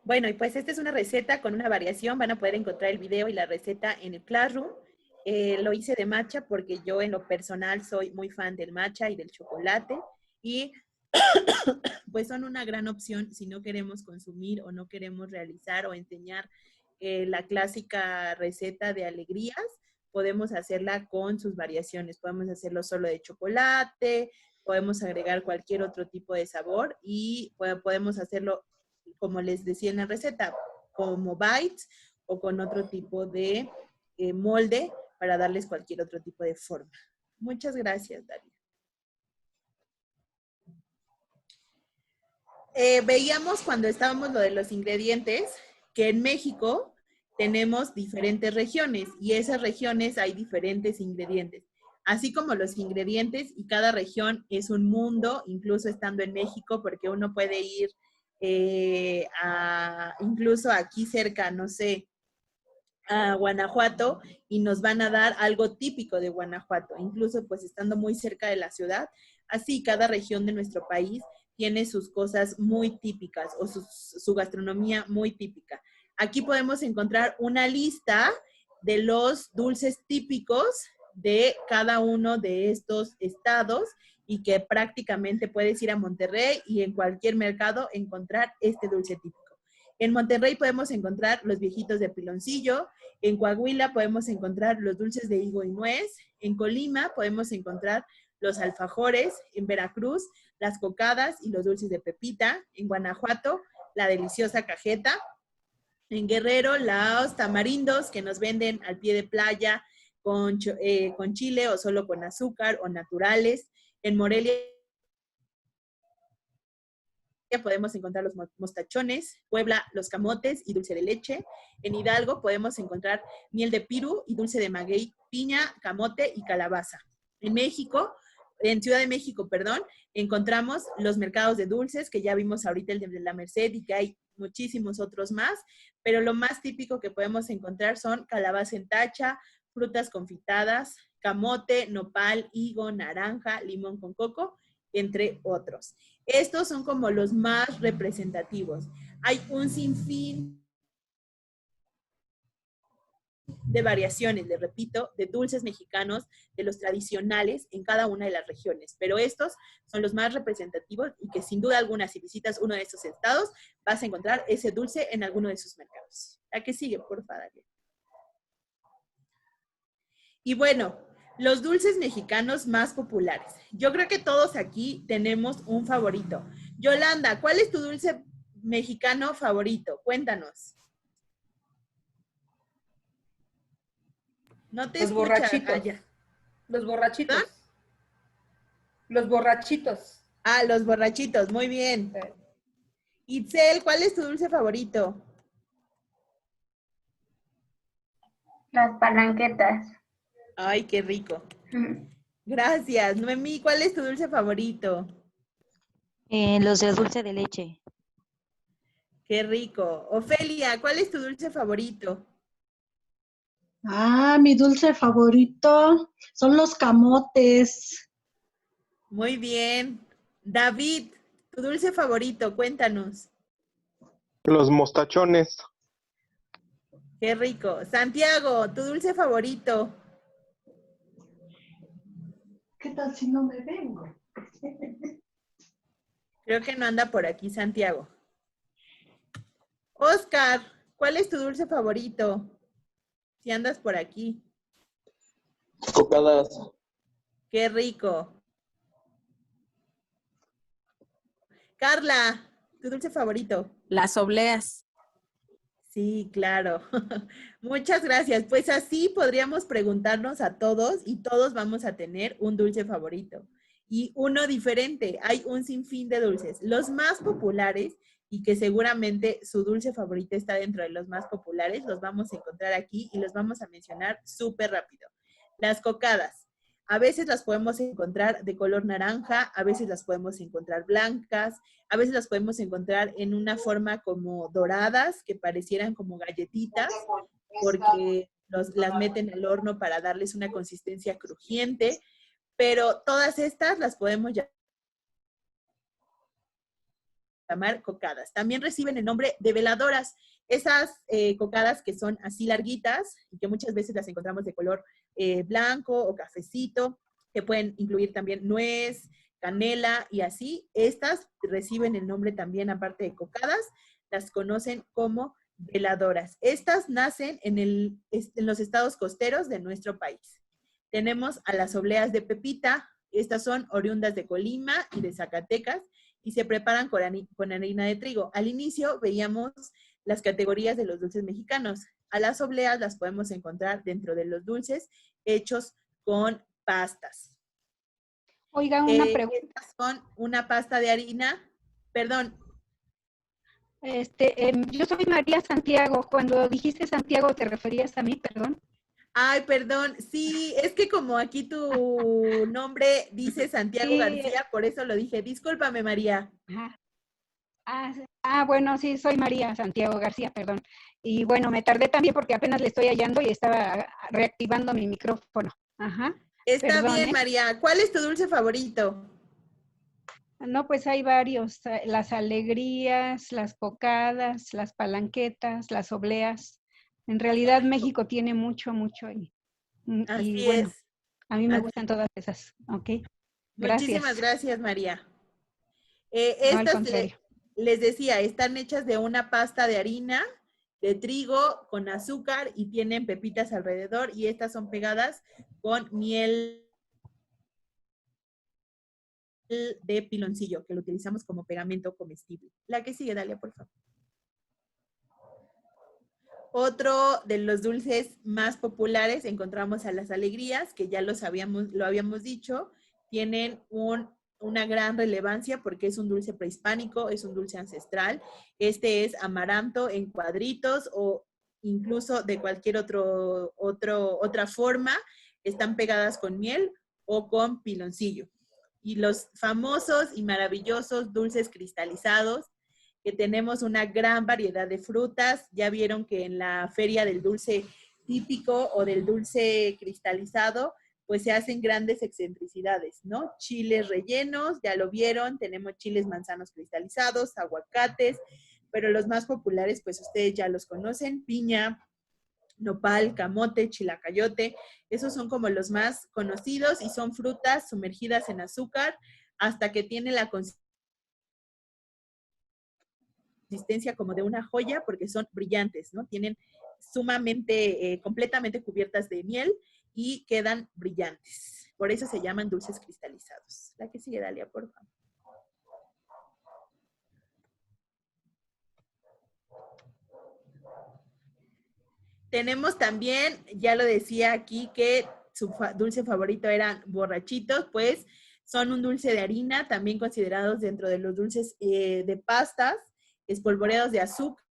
Bueno, y pues esta es una receta con una variación. Van a poder encontrar el video y la receta en el Classroom. Lo hice de matcha porque yo en lo personal soy muy fan del matcha y del chocolate. Y pues son una gran opción si no queremos consumir o no queremos realizar o enseñar la clásica receta de alegrías. Podemos hacerla con sus variaciones. Podemos hacerlo solo de chocolate, podemos agregar cualquier otro tipo de sabor y podemos hacerlo, como les decía en la receta, como bites o con otro tipo de molde para darles cualquier otro tipo de forma. Muchas gracias, Dalia. Veíamos cuando estábamos lo de los ingredientes que en México tenemos diferentes regiones y esas regiones hay diferentes ingredientes. Así como los ingredientes y cada región es un mundo, incluso estando en México, porque uno puede ir incluso aquí cerca, no sé, a Guanajuato y nos van a dar algo típico de Guanajuato, incluso pues estando muy cerca de la ciudad. Así cada región de nuestro país tiene sus cosas muy típicas o su gastronomía muy típica. Aquí podemos encontrar una lista de los dulces típicos de cada uno de estos estados y que prácticamente puedes ir a Monterrey y en cualquier mercado encontrar este dulce típico. En Monterrey podemos encontrar los viejitos de piloncillo, en Coahuila podemos encontrar los dulces de higo y nuez, en Colima podemos encontrar los alfajores, en Veracruz las cocadas y los dulces de pepita, en Guanajuato la deliciosa cajeta, en Guerrero los tamarindos que nos venden al pie de playa con chile o solo con azúcar o naturales, en Morelia podemos encontrar los mostachones, Puebla los camotes y dulce de leche, en Hidalgo podemos encontrar miel de piru y dulce de maguey, piña, camote y calabaza. En México, en Ciudad de México, perdón, encontramos los mercados de dulces, que ya vimos ahorita el de la Merced y que hay muchísimos otros más, pero lo más típico que podemos encontrar son calabaza en tacha, frutas confitadas, camote, nopal, higo, naranja, limón con coco, entre otros. Estos son como los más representativos. Hay un sinfín de variaciones, les repito, de dulces mexicanos, de los tradicionales en cada una de las regiones, pero estos son los más representativos y que sin duda alguna, si visitas uno de estos estados, vas a encontrar ese dulce en alguno de sus mercados. ¿La que sigue, por favor? Y bueno, los dulces mexicanos más populares. Yo creo que todos aquí tenemos un favorito. Yolanda, ¿cuál es tu dulce mexicano favorito? Cuéntanos. No te Los escucha, borrachitos. Aya. Los borrachitos. ¿Ah? Los borrachitos. Ah, los borrachitos, muy bien. Itzel, ¿cuál es tu dulce favorito? Las palanquetas. Ay, qué rico. Gracias. Noemí, ¿cuál es tu dulce favorito? Los de dulce de leche. Qué rico. Ofelia, ¿cuál es tu dulce favorito? Ah, mi dulce favorito son los camotes. Muy bien. David, tu dulce favorito, cuéntanos. Los mostachones. Qué rico. Santiago, tu dulce favorito. ¿Qué tal si no me vengo? Creo que no anda por aquí Santiago. Oscar, ¿cuál es tu dulce favorito? Si andas por aquí. Cocadas. Qué rico. Carla, ¿tu dulce favorito? Las obleas. Sí, claro. Muchas gracias. Pues así podríamos preguntarnos a todos y todos vamos a tener un dulce favorito. Y uno diferente. Hay un sinfín de dulces. Los más populares y que seguramente su dulce favorito está dentro de los más populares, los vamos a encontrar aquí y los vamos a mencionar súper rápido. Las cocadas. A veces las podemos encontrar de color naranja, a veces las podemos encontrar blancas, a veces las podemos encontrar en una forma como doradas, que parecieran como galletitas, porque las meten al horno para darles una consistencia crujiente, pero todas estas las podemos llamar cocadas. También reciben el nombre de veladoras. Esas cocadas que son así larguitas y que muchas veces las encontramos de color blanco o cafecito, que pueden incluir también nuez, canela y así. Estas reciben el nombre también, aparte de cocadas, las conocen como veladoras. Estas nacen en los estados costeros de nuestro país. Tenemos a las obleas de pepita. Estas son oriundas de Colima y de Zacatecas y se preparan con harina de trigo. Al inicio veíamos las categorías de los dulces mexicanos. A las obleas las podemos encontrar dentro de los dulces hechos con pastas. Oiga, una pregunta. Estas son una pasta de harina, perdón. Yo soy María Santiago. Cuando dijiste Santiago, ¿te referías a mí? Perdón. Ay, perdón. Sí, es que como aquí tu nombre dice Santiago Sí. García, por eso lo dije. Discúlpame, María. Bueno, sí, soy María Santiago García, perdón. Y bueno, me tardé también porque apenas le estoy hallando y estaba reactivando mi micrófono. Ajá. Está Perdón, bien, María. ¿Cuál es tu dulce favorito? No, pues hay varios. Las alegrías, las cocadas, las palanquetas, las obleas. En realidad México tiene mucho, mucho. Y Así bueno, es. a mí me Así gustan todas esas. Ok. Muchísimas gracias, María. No, al Estas, contrario. les decía, están hechas de una pasta de harina, de trigo, con azúcar y tienen pepitas alrededor y estas son pegadas con miel de piloncillo, que lo utilizamos como pegamento comestible. La que sigue, Dalia, por favor. Otro de los dulces más populares encontramos a las alegrías, que ya lo habíamos dicho, tienen una gran relevancia porque es un dulce prehispánico, es un dulce ancestral. Este es amaranto en cuadritos o incluso de cualquier otra forma. Están pegadas con miel o con piloncillo. Y los famosos y maravillosos dulces cristalizados, que tenemos una gran variedad de frutas. Ya vieron que en la feria del dulce típico o del dulce cristalizado, pues se hacen grandes excentricidades, ¿no? Chiles rellenos, ya lo vieron, tenemos chiles manzanos cristalizados, aguacates, pero los más populares, pues ustedes ya los conocen, piña, nopal, camote, chilacayote, esos son como los más conocidos y son frutas sumergidas en azúcar hasta que tiene la consistencia como de una joya porque son brillantes, ¿no? Tienen sumamente, completamente cubiertas de miel y quedan brillantes. Por eso se llaman dulces cristalizados. La que sigue, Dalia, por favor. Tenemos también, ya lo decía aquí, que su dulce favorito eran borrachitos, pues son un dulce de harina, también considerados dentro de los dulces de pastas, espolvoreados de azúcar.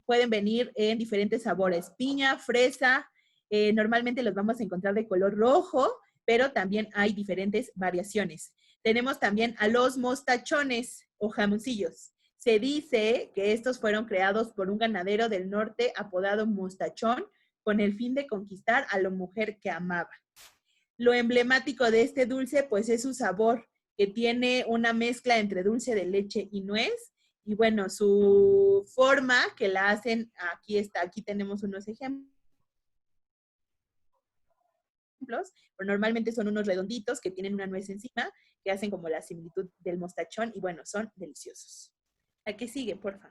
Pueden venir en diferentes sabores, piña, fresa, normalmente los vamos a encontrar de color rojo, pero también hay diferentes variaciones. Tenemos también a los mostachones o jamoncillos. Se dice que estos fueron creados por un ganadero del norte apodado Mostachón con el fin de conquistar a la mujer que amaba. Lo emblemático de este dulce, pues, es su sabor, que tiene una mezcla entre dulce de leche y nuez. Y bueno, su forma que la hacen, aquí tenemos unos ejemplos. Pero normalmente son unos redonditos que tienen una nuez encima, que hacen como la similitud del mostachón y bueno, son deliciosos. ¿A qué sigue, porfa?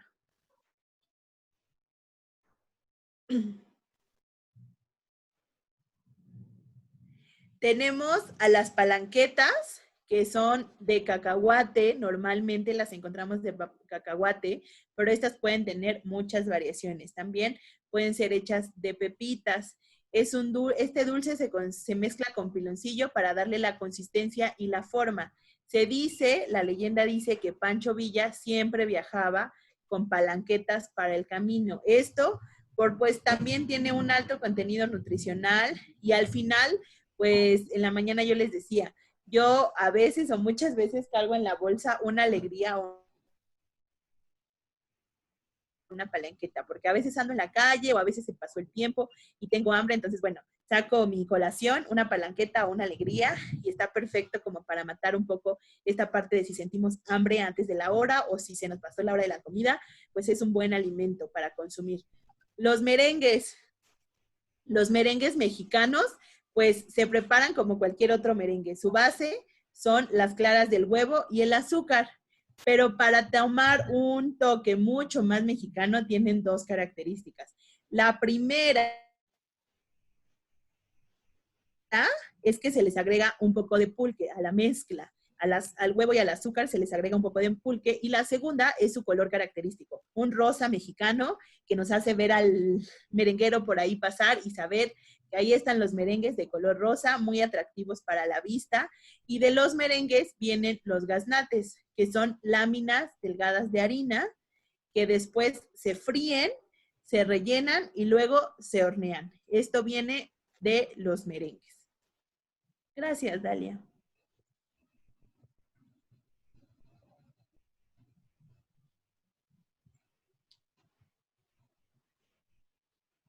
Tenemos a las palanquetas, que son de cacahuate, normalmente las encontramos de cacahuate, pero estas pueden tener muchas variaciones. También pueden ser hechas de pepitas. Este dulce se mezcla con piloncillo para darle la consistencia y la forma. La leyenda dice que Pancho Villa siempre viajaba con palanquetas para el camino. Esto pues también tiene un alto contenido nutricional y al final, pues en la mañana yo les decía, yo a veces o muchas veces cargo en la bolsa una alegría o una palanqueta, porque a veces ando en la calle o a veces se pasó el tiempo y tengo hambre, entonces bueno, saco mi colación, una palanqueta o una alegría y está perfecto como para matar un poco esta parte de si sentimos hambre antes de la hora o si se nos pasó la hora de la comida, pues es un buen alimento para consumir. Los merengues mexicanos, pues se preparan como cualquier otro merengue. Su base son las claras del huevo y el azúcar. Pero para tomar un toque mucho más mexicano tienen dos características. La primera es que se les agrega un poco de pulque a la mezcla. Al huevo y al azúcar se les agrega un poco de pulque. Y la segunda es su color característico. Un rosa mexicano que nos hace ver al merenguero por ahí pasar y saber que ahí están los merengues de color rosa, muy atractivos para la vista. Y de los merengues vienen los gaznates, que son láminas delgadas de harina que después se fríen, se rellenan y luego se hornean. Esto viene de los merengues. Gracias, Dalia.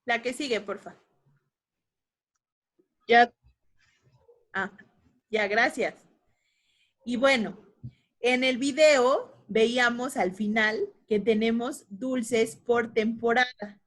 La que sigue, porfa. Ya. Ya, gracias. Y bueno, en el video veíamos al final que tenemos dulces por temporada.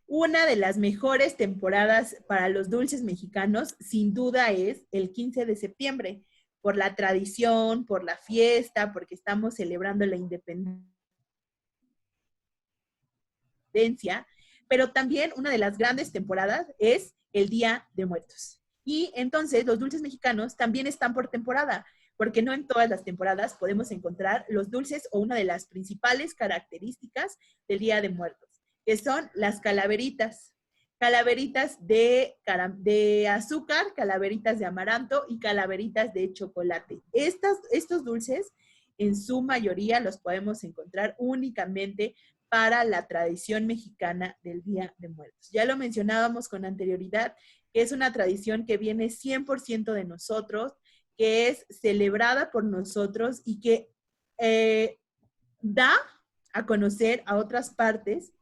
Una de las mejores temporadas para los dulces mexicanos, sin duda, es el 15 de septiembre, por la tradición, por la fiesta, porque estamos celebrando la independencia, pero también una de las grandes temporadas es el Día de Muertos. Y entonces los dulces mexicanos también están por temporada, porque no en todas las temporadas podemos encontrar los dulces o una de las principales características del Día de Muertos, que son las calaveritas. Calaveritas de azúcar, calaveritas de amaranto y calaveritas de chocolate. Estos dulces, en su mayoría, los podemos encontrar únicamente para la tradición mexicana del Día de Muertos. Ya lo mencionábamos con anterioridad, que es una tradición que viene 100% de nosotros, que es celebrada por nosotros y que da a conocer a otras partes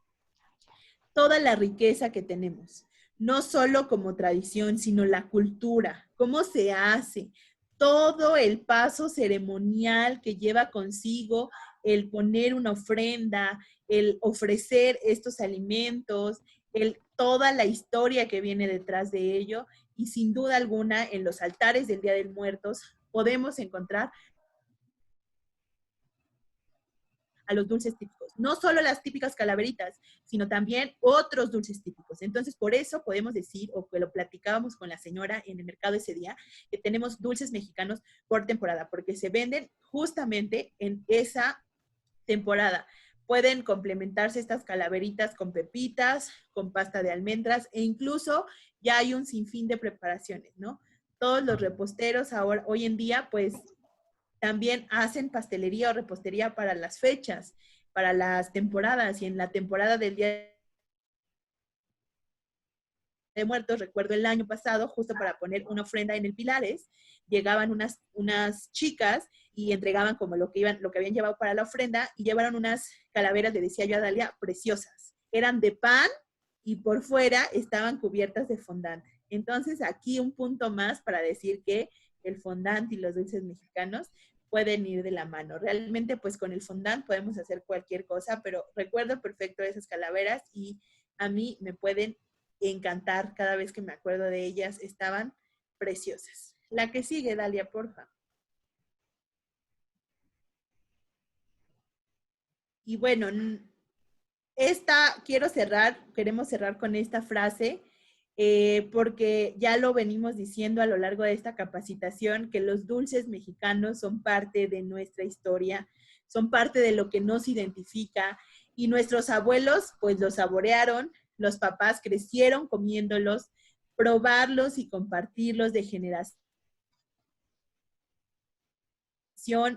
toda la riqueza que tenemos, no solo como tradición, sino la cultura, cómo se hace, todo el paso ceremonial que lleva consigo el poner una ofrenda, el ofrecer estos alimentos, toda la historia que viene detrás de ello, y sin duda alguna en los altares del Día de Muertos podemos encontrar a los dulces típicos. No solo las típicas calaveritas, sino también otros dulces típicos. Entonces, por eso podemos decir, o que lo platicábamos con la señora en el mercado ese día, que tenemos dulces mexicanos por temporada, porque se venden justamente en esa temporada. Pueden complementarse estas calaveritas con pepitas, con pasta de almendras, e incluso ya hay un sinfín de preparaciones, ¿no? Todos los reposteros ahora, hoy en día, pues, también hacen pastelería o repostería para las fechas, para las temporadas, y en la temporada del Día de Muertos, recuerdo el año pasado, justo para poner una ofrenda en el Pilares, llegaban unas chicas y entregaban como lo que habían llevado para la ofrenda, y llevaron unas calaveras, le decía yo a Dalia, preciosas. Eran de pan y por fuera estaban cubiertas de fondant. Entonces, aquí un punto más para decir que el fondant y los dulces mexicanos pueden ir de la mano. Realmente, pues con el fondant podemos hacer cualquier cosa, pero recuerdo perfecto esas calaveras y a mí me pueden encantar cada vez que me acuerdo de ellas. Estaban preciosas. La que sigue, Dalia, porfa. Y bueno, queremos cerrar con esta frase, porque ya lo venimos diciendo a lo largo de esta capacitación, que los dulces mexicanos son parte de nuestra historia, son parte de lo que nos identifica, y nuestros abuelos pues los saborearon, los papás crecieron comiéndolos, probarlos y compartirlos de generación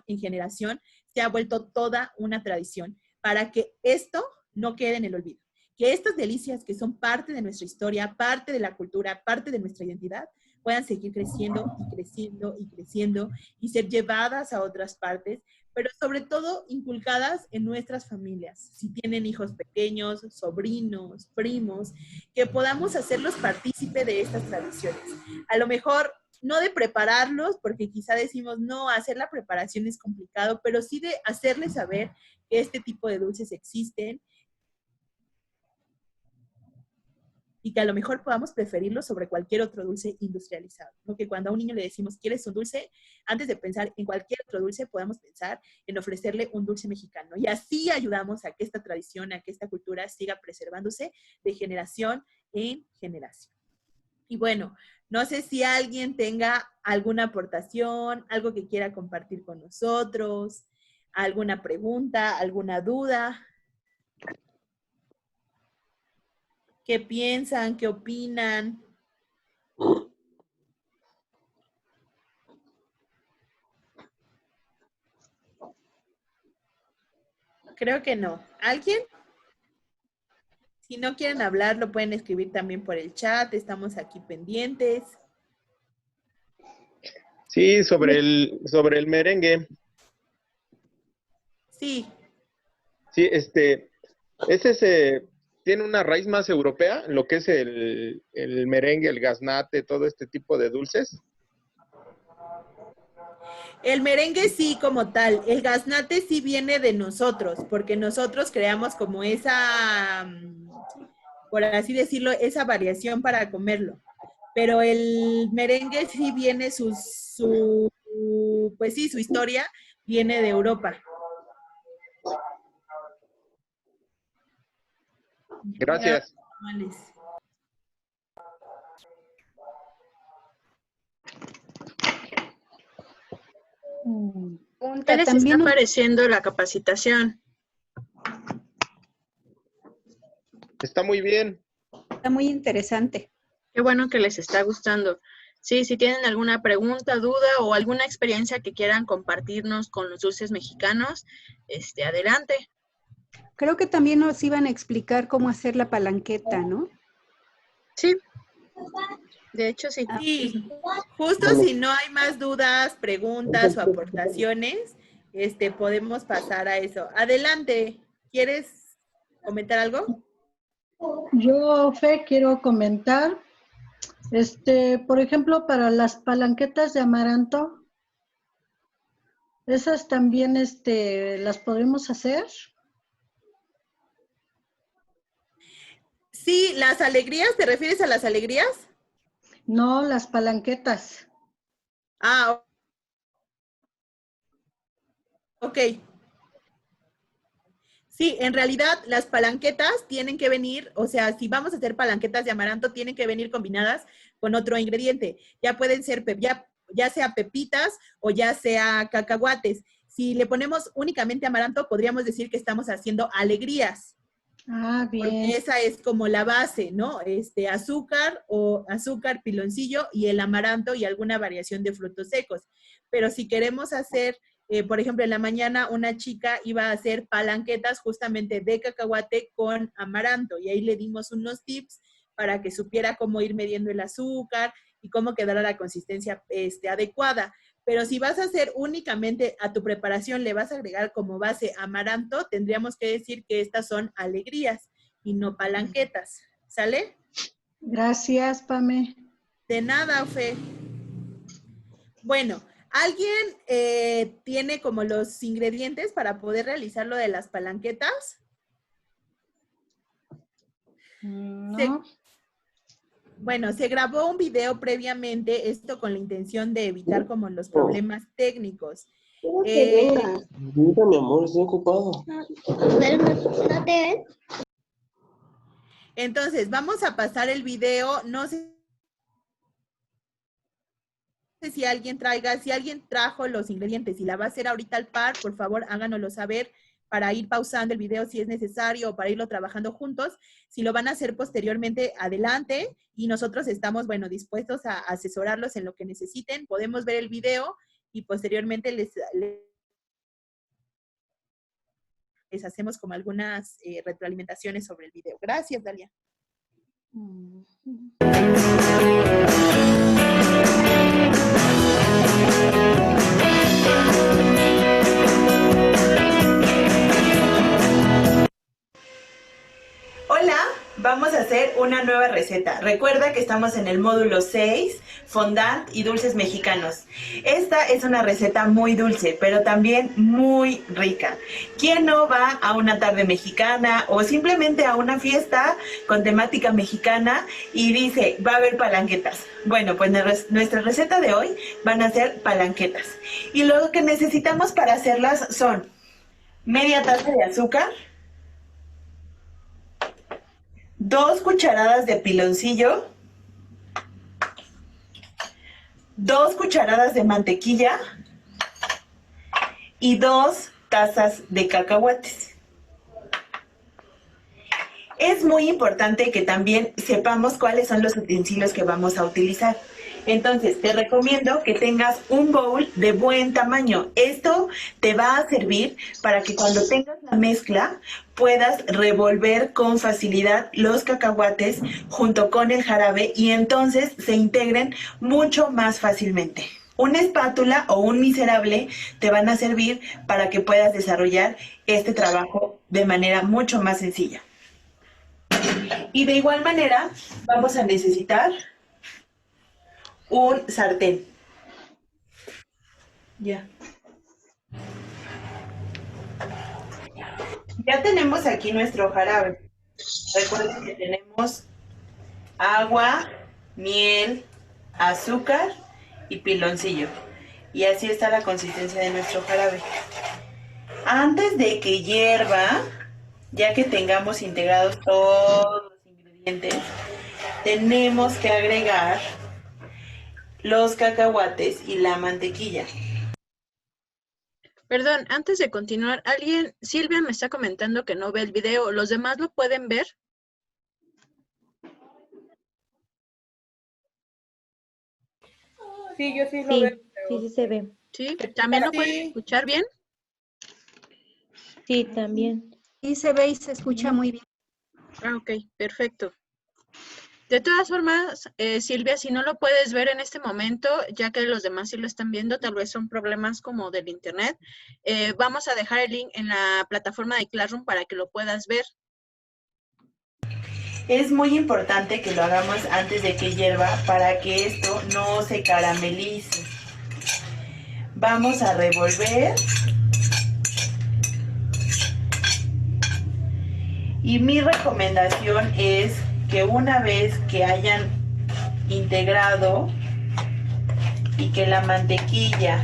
en generación se ha vuelto toda una tradición para que esto no quede en el olvido, que estas delicias que son parte de nuestra historia, parte de la cultura, parte de nuestra identidad, puedan seguir creciendo y creciendo y creciendo y ser llevadas a otras partes, pero sobre todo inculcadas en nuestras familias. Si tienen hijos pequeños, sobrinos, primos, que podamos hacerlos partícipe de estas tradiciones. A lo mejor no de prepararlos, porque quizá decimos, no, hacer la preparación es complicado, pero sí de hacerles saber que este tipo de dulces existen y que a lo mejor podamos preferirlos sobre cualquier otro dulce industrializado, ¿no? Que cuando a un niño le decimos, ¿quieres un dulce? Antes de pensar en cualquier otro dulce, podamos pensar en ofrecerle un dulce mexicano. Y así ayudamos a que esta tradición, a que esta cultura siga preservándose de generación en generación. Y bueno, no sé si alguien tenga alguna aportación, algo que quiera compartir con nosotros, alguna pregunta, alguna duda. ¿Qué piensan? ¿Qué opinan? Creo que no. ¿Alguien? Si no quieren hablar, lo pueden escribir también por el chat. Estamos aquí pendientes. Sí, sobre el merengue. Sí. Sí, ese tiene una raíz más europea, lo que es el merengue, el gaznate, todo este tipo de dulces. El merengue sí como tal, el gaznate sí viene de nosotros, porque nosotros creamos como esa, por así decirlo, esa variación para comerlo. Pero el merengue sí viene pues sí, su historia viene de Europa. Gracias. ¿Qué les está pareciendo la capacitación? Está muy bien. Está muy interesante. Qué bueno que les está gustando. Sí, si tienen alguna pregunta, duda o alguna experiencia que quieran compartirnos con los dulces mexicanos, adelante. Creo que también nos iban a explicar cómo hacer la palanqueta, ¿no? Sí. De hecho, sí. Sí, justo si no hay más dudas, preguntas o aportaciones, podemos pasar a eso. Adelante, ¿quieres comentar algo? Yo, Fe, quiero comentar, por ejemplo, para las palanquetas de amaranto, esas también, las podemos hacer. Sí, las alegrías, ¿te refieres a las alegrías? No, las palanquetas. Ah, ok. Sí, en realidad las palanquetas tienen que venir, o sea, si vamos a hacer palanquetas de amaranto, tienen que venir combinadas con otro ingrediente. Ya pueden ser, ya sea pepitas o ya sea cacahuates. Si le ponemos únicamente amaranto, podríamos decir que estamos haciendo alegrías. Ah, bien. Porque esa es como la base, ¿no? Azúcar, piloncillo y el amaranto y alguna variación de frutos secos. Pero si queremos hacer, por ejemplo, en la mañana una chica iba a hacer palanquetas justamente de cacahuate con amaranto y ahí le dimos unos tips para que supiera cómo ir midiendo el azúcar y cómo quedara la consistencia adecuada. Pero si vas a hacer únicamente a tu preparación, le vas a agregar como base amaranto, tendríamos que decir que estas son alegrías y no palanquetas. ¿Sale? Gracias, Pame. De nada, Fe. Bueno, ¿alguien tiene como los ingredientes para poder realizar lo de las palanquetas? No. Bueno, se grabó un video previamente, esto con la intención de evitar como los problemas técnicos. Mira, mi amor, estoy ocupado. ¿No te ven? Entonces, vamos a pasar el video. No sé si alguien trajo los ingredientes y la va a hacer ahorita al par, por favor, háganoslo saber para ir pausando el video si es necesario o para irlo trabajando juntos. Si lo van a hacer posteriormente, adelante. Y nosotros estamos, bueno, dispuestos a asesorarlos en lo que necesiten. Podemos ver el video y posteriormente pues hacemos como algunas retroalimentaciones sobre el video. Gracias, Dalia. Hola, vamos a hacer una nueva receta. Recuerda que estamos en el módulo 6, fondant y dulces mexicanos. Esta es una receta muy dulce, pero también muy rica. ¿Quién no va a una tarde mexicana o simplemente a una fiesta con temática mexicana y dice, va a haber palanquetas? Bueno, pues nuestra receta de hoy van a ser palanquetas. Y lo que necesitamos para hacerlas son media taza de azúcar, 2 cucharadas de piloncillo, 2 cucharadas de mantequilla y 2 tazas de cacahuates. Es muy importante que también sepamos cuáles son los utensilios que vamos a utilizar. Entonces, te recomiendo que tengas un bowl de buen tamaño. Esto te va a servir para que cuando tengas la mezcla puedas revolver con facilidad los cacahuates junto con el jarabe y entonces se integren mucho más fácilmente. Una espátula o un miserable te van a servir para que puedas desarrollar este trabajo de manera mucho más sencilla. Y de igual manera vamos a necesitar un sartén. Ya tenemos aquí nuestro jarabe. Recuerden que tenemos agua, miel, azúcar y piloncillo. Y así está la consistencia de nuestro jarabe. Antes de que hierva, ya que tengamos integrados todos los ingredientes, tenemos que agregar los cacahuates y la mantequilla. Perdón, antes de continuar, Silvia me está comentando que no ve el video. ¿Los demás lo pueden ver? Sí, yo sí lo veo. Sí se ve. ¿Sí? ¿También lo pueden escuchar bien? Sí, también. Sí se ve y se escucha muy bien. Ah, ok, perfecto. De todas formas, Silvia, si no lo puedes ver en este momento, ya que los demás sí lo están viendo, tal vez son problemas como del internet, vamos a dejar el link en la plataforma de Classroom para que lo puedas ver. Es muy importante que lo hagamos antes de que hierva para que esto no se caramelice. Vamos a revolver. Y mi recomendación es que una vez que hayan integrado y que la mantequilla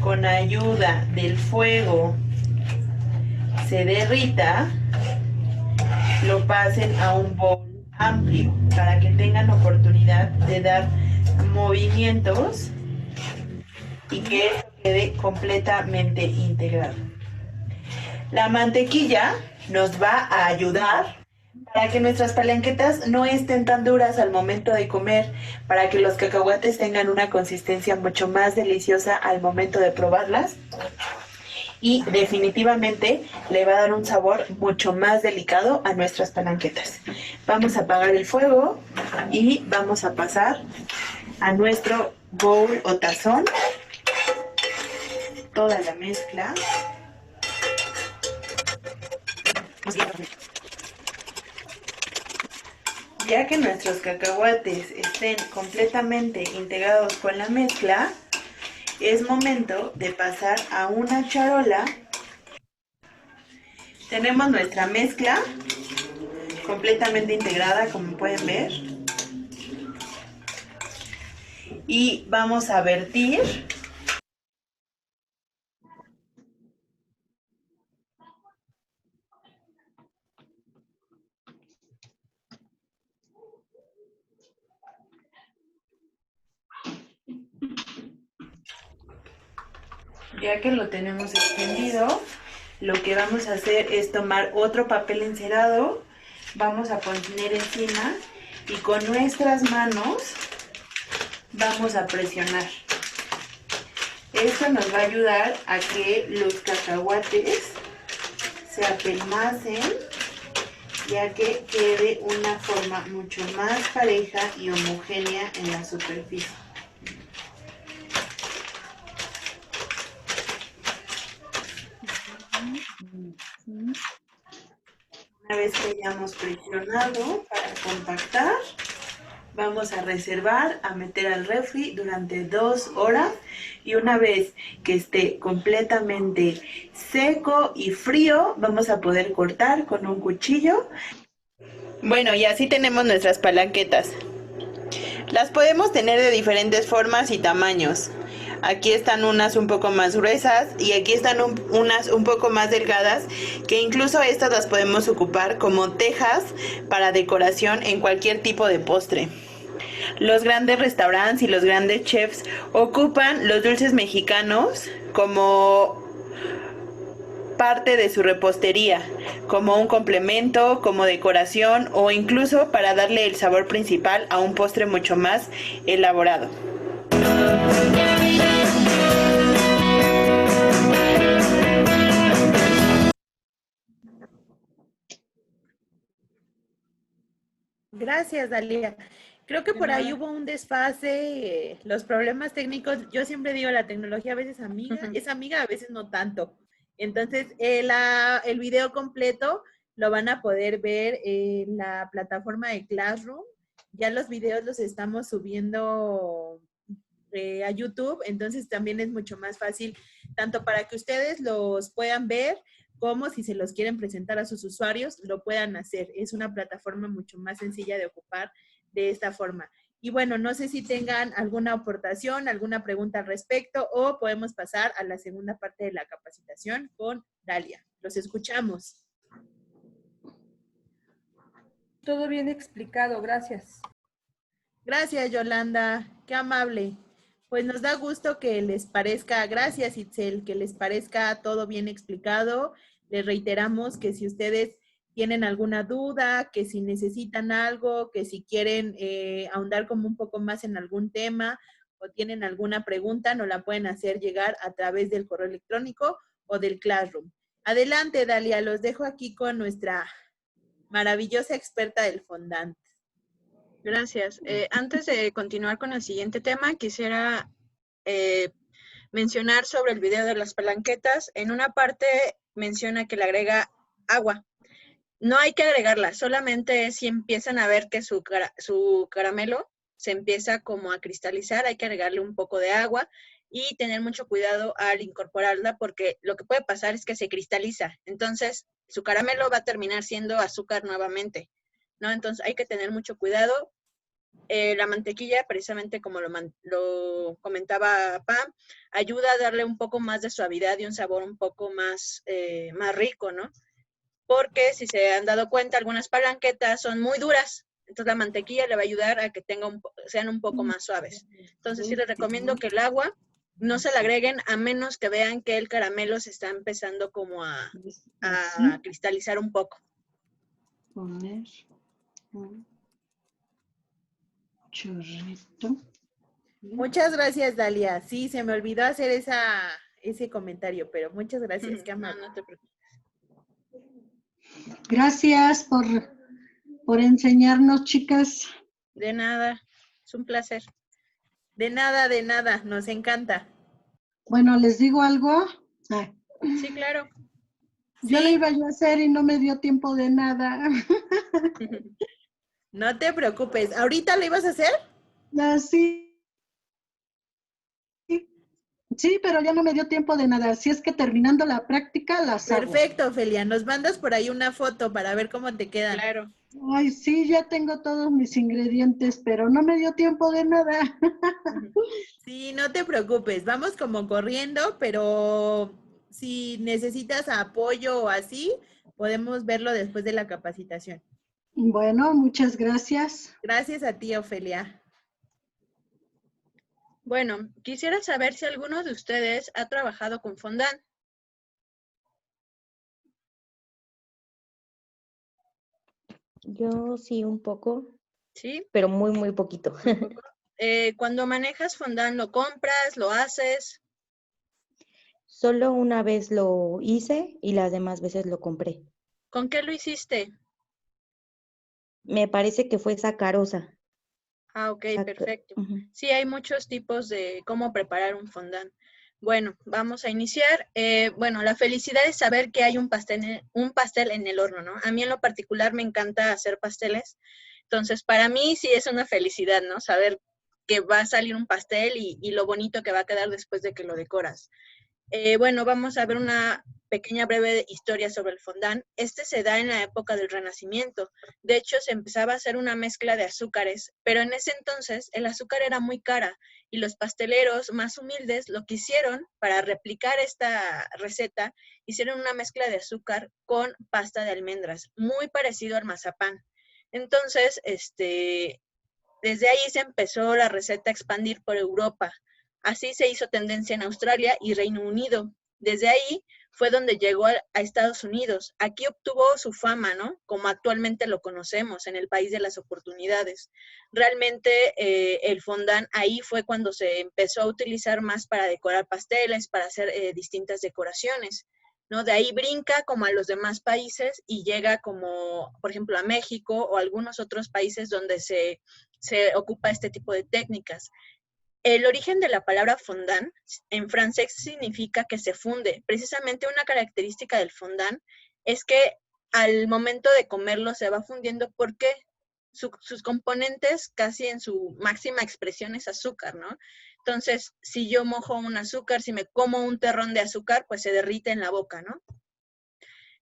con ayuda del fuego se derrita, lo pasen a un bowl amplio para que tengan oportunidad de dar movimientos y que esto quede completamente integrado. La mantequilla nos va a ayudar para que nuestras palanquetas no estén tan duras al momento de comer, para que los cacahuates tengan una consistencia mucho más deliciosa al momento de probarlas. Y definitivamente le va a dar un sabor mucho más delicado a nuestras palanquetas. Vamos a apagar el fuego y vamos a pasar a nuestro bowl o tazón toda la mezcla. Ya que nuestros cacahuates estén completamente integrados con la mezcla, es momento de pasar a una charola. Tenemos nuestra mezcla completamente integrada, como pueden ver. Y vamos a vertir ya que lo tenemos extendido, lo que vamos a hacer es tomar otro papel encerado, vamos a poner encima y con nuestras manos vamos a presionar. Esto nos va a ayudar a que los cacahuates se apelmacen, ya que quede una forma mucho más pareja y homogénea en la superficie. Una vez que hayamos presionado para compactar, vamos a reservar, a meter al refri durante 2 horas y una vez que esté completamente seco y frío, vamos a poder cortar con un cuchillo. Bueno, y así tenemos nuestras palanquetas. Las podemos tener de diferentes formas y tamaños. Aquí están unas un poco más gruesas y aquí están unas un poco más delgadas, que incluso estas las podemos ocupar como tejas para decoración en cualquier tipo de postre. Los grandes restaurantes y los grandes chefs ocupan los dulces mexicanos como parte de su repostería, como un complemento, como decoración o incluso para darle el sabor principal a un postre mucho más elaborado. Gracias, Dalia. Creo que por ahí hubo un desfase, los problemas técnicos. Yo siempre digo, la tecnología a veces es amiga, a veces no tanto. Entonces, el video completo lo van a poder ver en la plataforma de Classroom. Ya los videos los estamos subiendo a YouTube, entonces también es mucho más fácil, tanto para que ustedes los puedan ver, como si se los quieren presentar a sus usuarios, lo puedan hacer. Es una plataforma mucho más sencilla de ocupar de esta forma. Y bueno, no sé si tengan alguna aportación, alguna pregunta al respecto, o podemos pasar a la segunda parte de la capacitación con Dalia. Los escuchamos. Todo bien explicado, gracias. Gracias, Yolanda. Qué amable. Pues nos da gusto que les parezca, gracias Itzel, que les parezca todo bien explicado. Les reiteramos que si ustedes tienen alguna duda, que si necesitan algo, que si quieren ahondar como un poco más en algún tema o tienen alguna pregunta, nos la pueden hacer llegar a través del correo electrónico o del Classroom. Adelante, Dalia, los dejo aquí con nuestra maravillosa experta del fondant. Gracias. Antes de continuar con el siguiente tema, quisiera mencionar sobre el video de las palanquetas. En una parte menciona que le agrega agua. No hay que agregarla, solamente si empiezan a ver que su caramelo se empieza como a cristalizar, hay que agregarle un poco de agua y tener mucho cuidado al incorporarla, porque lo que puede pasar es que se cristaliza. Entonces, su caramelo va a terminar siendo azúcar nuevamente, ¿no? Entonces, hay que tener mucho cuidado. La mantequilla, precisamente como lo comentaba Pam, ayuda a darle un poco más de suavidad y un sabor un poco más rico, ¿no? Porque si se han dado cuenta, algunas palanquetas son muy duras, entonces la mantequilla le va a ayudar a que sean un poco más suaves. Entonces sí les recomiendo que el agua no se la agreguen a menos que vean que el caramelo se está empezando como a cristalizar un poco. Poner un chorrito. Muchas gracias, Dalia. Sí, se me olvidó hacer ese comentario, pero muchas gracias. Qué amable. No te preocupes. Gracias por enseñarnos, chicas. De nada, es un placer. De nada, nos encanta. Bueno, ¿les digo algo? Sí, claro. Yo lo iba a hacer y no me dio tiempo de nada. No te preocupes. ¿Ahorita lo ibas a hacer? Sí. Sí, pero ya no me dio tiempo de nada. Así es que terminando la práctica las hago. Perfecto, Ofelia. Nos mandas por ahí una foto para ver cómo te quedan. Claro. Ay, sí, ya tengo todos mis ingredientes, pero no me dio tiempo de nada. Sí, no te preocupes. Vamos como corriendo, pero si necesitas apoyo o así, podemos verlo después de la capacitación. Bueno, muchas gracias. Gracias a ti, Ofelia. Bueno, quisiera saber si alguno de ustedes ha trabajado con fondant. Yo sí, un poco. ¿Sí? Pero muy, muy poquito. Cuando manejas fondant, ¿lo compras, lo haces? Solo una vez lo hice y las demás veces lo compré. ¿Con qué lo hiciste? Me parece que fue sacarosa. Ah, ok, perfecto. Sí, hay muchos tipos de cómo preparar un fondant. Bueno, vamos a iniciar. Bueno, la felicidad es saber que hay un pastel en el horno, ¿no? A mí en lo particular me encanta hacer pasteles. Entonces, para mí sí es una felicidad, ¿no? Saber que va a salir un pastel y lo bonito que va a quedar después de que lo decoras. Bueno, vamos a ver una pequeña breve historia sobre el fondant. Este se da en la época del Renacimiento. De hecho, se empezaba a hacer una mezcla de azúcares, pero en ese entonces el azúcar era muy cara y los pasteleros más humildes lo que hicieron para replicar esta receta, hicieron una mezcla de azúcar con pasta de almendras, muy parecido al mazapán. Entonces, desde ahí se empezó la receta a expandir por Europa. Así se hizo tendencia en Australia y Reino Unido. Desde ahí fue donde llegó a Estados Unidos. Aquí obtuvo su fama, ¿no? Como actualmente lo conocemos, en el país de las oportunidades. Realmente el fondant ahí fue cuando se empezó a utilizar más para decorar pasteles, para hacer distintas decoraciones, ¿no? De ahí brinca como a los demás países y llega como, por ejemplo, a México o algunos otros países donde se ocupa este tipo de técnicas. El origen de la palabra fondant en francés significa que se funde. Precisamente una característica del fondant es que al momento de comerlo se va fundiendo porque sus componentes casi en su máxima expresión es azúcar, ¿no? Entonces, si yo mojo un azúcar, si me como un terrón de azúcar, pues se derrite en la boca, ¿no?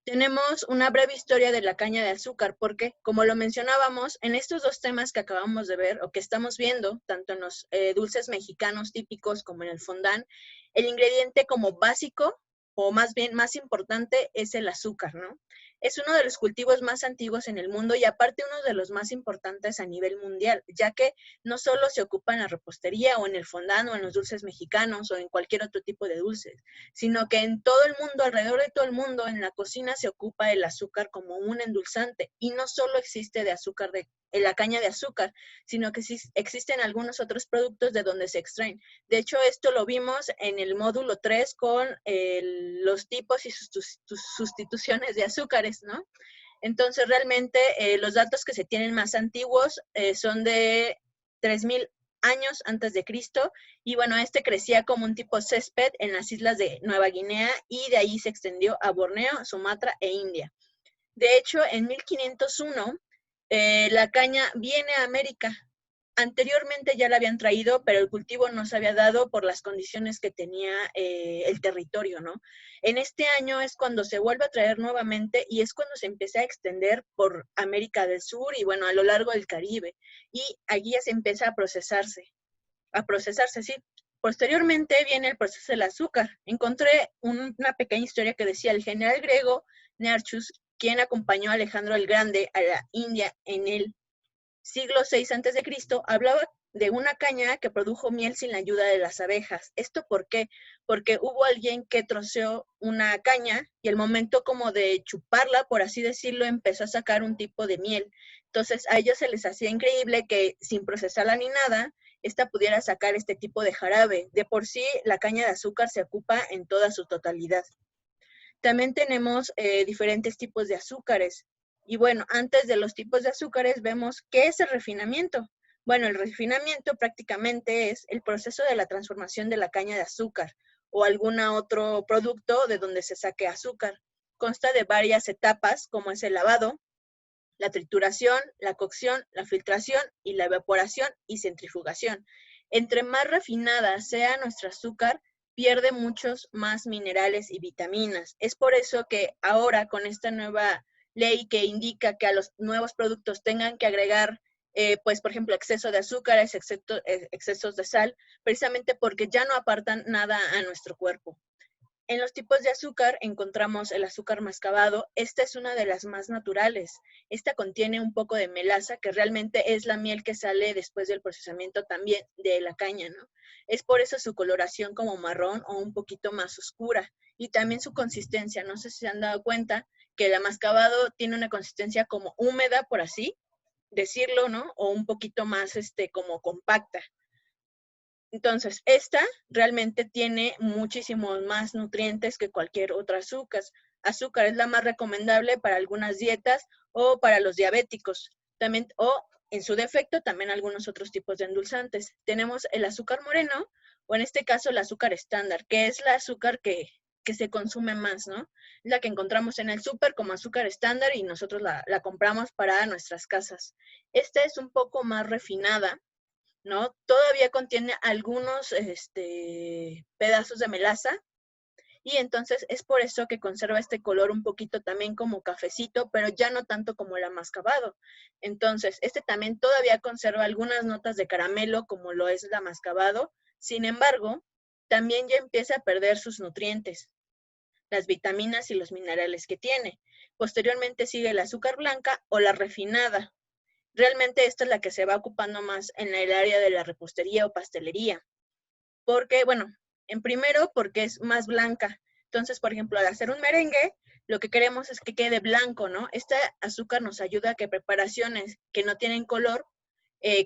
Tenemos una breve historia de la caña de azúcar, porque, como lo mencionábamos, en estos dos temas que acabamos de ver, o que estamos viendo, tanto en los dulces mexicanos típicos como en el fondant, el ingrediente como básico, o más bien más importante, es el azúcar, ¿no? Es uno de los cultivos más antiguos en el mundo y aparte uno de los más importantes a nivel mundial, ya que no solo se ocupa en la repostería o en el fondant o en los dulces mexicanos o en cualquier otro tipo de dulces, sino que en todo el mundo, alrededor de todo el mundo, en la cocina se ocupa el azúcar como un endulzante y no solo existe de azúcar en la caña de azúcar, sino que sí existen algunos otros productos de donde se extraen. De hecho, esto lo vimos en el módulo 3 con los tipos y sus sustituciones de azúcares, ¿no? Entonces, realmente los datos que se tienen más antiguos son de 3000 años antes de Cristo, y bueno, este crecía como un tipo césped en las islas de Nueva Guinea y de ahí se extendió a Borneo, Sumatra e India. De hecho, en 1501, la caña viene a América. Anteriormente ya la habían traído, pero el cultivo no se había dado por las condiciones que tenía el territorio, ¿no? En este año es cuando se vuelve a traer nuevamente y es cuando se empieza a extender por América del Sur y, bueno, a lo largo del Caribe. Y allí ya se empieza a procesarse, sí. Posteriormente viene el proceso del azúcar. Encontré una pequeña historia que decía el general griego Nearchus, quien acompañó a Alejandro el Grande a la India en el siglo VI a.C., hablaba de una caña que produjo miel sin la ayuda de las abejas. ¿Esto por qué? Porque hubo alguien que troceó una caña y al momento como de chuparla, por así decirlo, empezó a sacar un tipo de miel. Entonces a ellos se les hacía increíble que sin procesarla ni nada, esta pudiera sacar este tipo de jarabe. De por sí, la caña de azúcar se ocupa en toda su totalidad. También tenemos diferentes tipos de azúcares. Y bueno, antes de los tipos de azúcares vemos qué es el refinamiento. Bueno, el refinamiento prácticamente es el proceso de la transformación de la caña de azúcar o algún otro producto de donde se saque azúcar. Consta de varias etapas, como es el lavado, la trituración, la cocción, la filtración y la evaporación y centrifugación. Entre más refinada sea nuestro azúcar, pierde muchos más minerales y vitaminas. Es por eso que ahora con esta nueva ley que indica que a los nuevos productos tengan que agregar, pues por ejemplo, exceso de azúcares, excesos de sal, precisamente porque ya no apartan nada a nuestro cuerpo. En los tipos de azúcar encontramos el azúcar mascabado. Esta es una de las más naturales. Esta contiene un poco de melaza, que realmente es la miel que sale después del procesamiento también de la caña, ¿no? Es por eso su coloración como marrón o un poquito más oscura. Y también su consistencia. No sé si se han dado cuenta que el mascabado tiene una consistencia como húmeda, por así decirlo, ¿no? O un poquito más como compacta. Entonces, esta realmente tiene muchísimos más nutrientes que cualquier otro azúcar. Azúcar es la más recomendable para algunas dietas o para los diabéticos. También, o en su defecto, también algunos otros tipos de endulzantes. Tenemos el azúcar moreno, o en este caso el azúcar estándar, que es la azúcar que se consume más, ¿no? La que encontramos en el súper como azúcar estándar y nosotros la compramos para nuestras casas. Esta es un poco más refinada, ¿no? Todavía contiene algunos pedazos de melaza y entonces es por eso que conserva este color un poquito también como cafecito, pero ya no tanto como el amascabado. Entonces, este también todavía conserva algunas notas de caramelo como lo es el amascabado, sin embargo, también ya empieza a perder sus nutrientes, las vitaminas y los minerales que tiene. Posteriormente sigue el azúcar blanca o la refinada. Realmente esta es la que se va ocupando más en el área de la repostería o pastelería. Porque, bueno, en primero porque es más blanca. Entonces, por ejemplo, al hacer un merengue, lo que queremos es que quede blanco, ¿no? Este azúcar nos ayuda a que preparaciones que no tienen color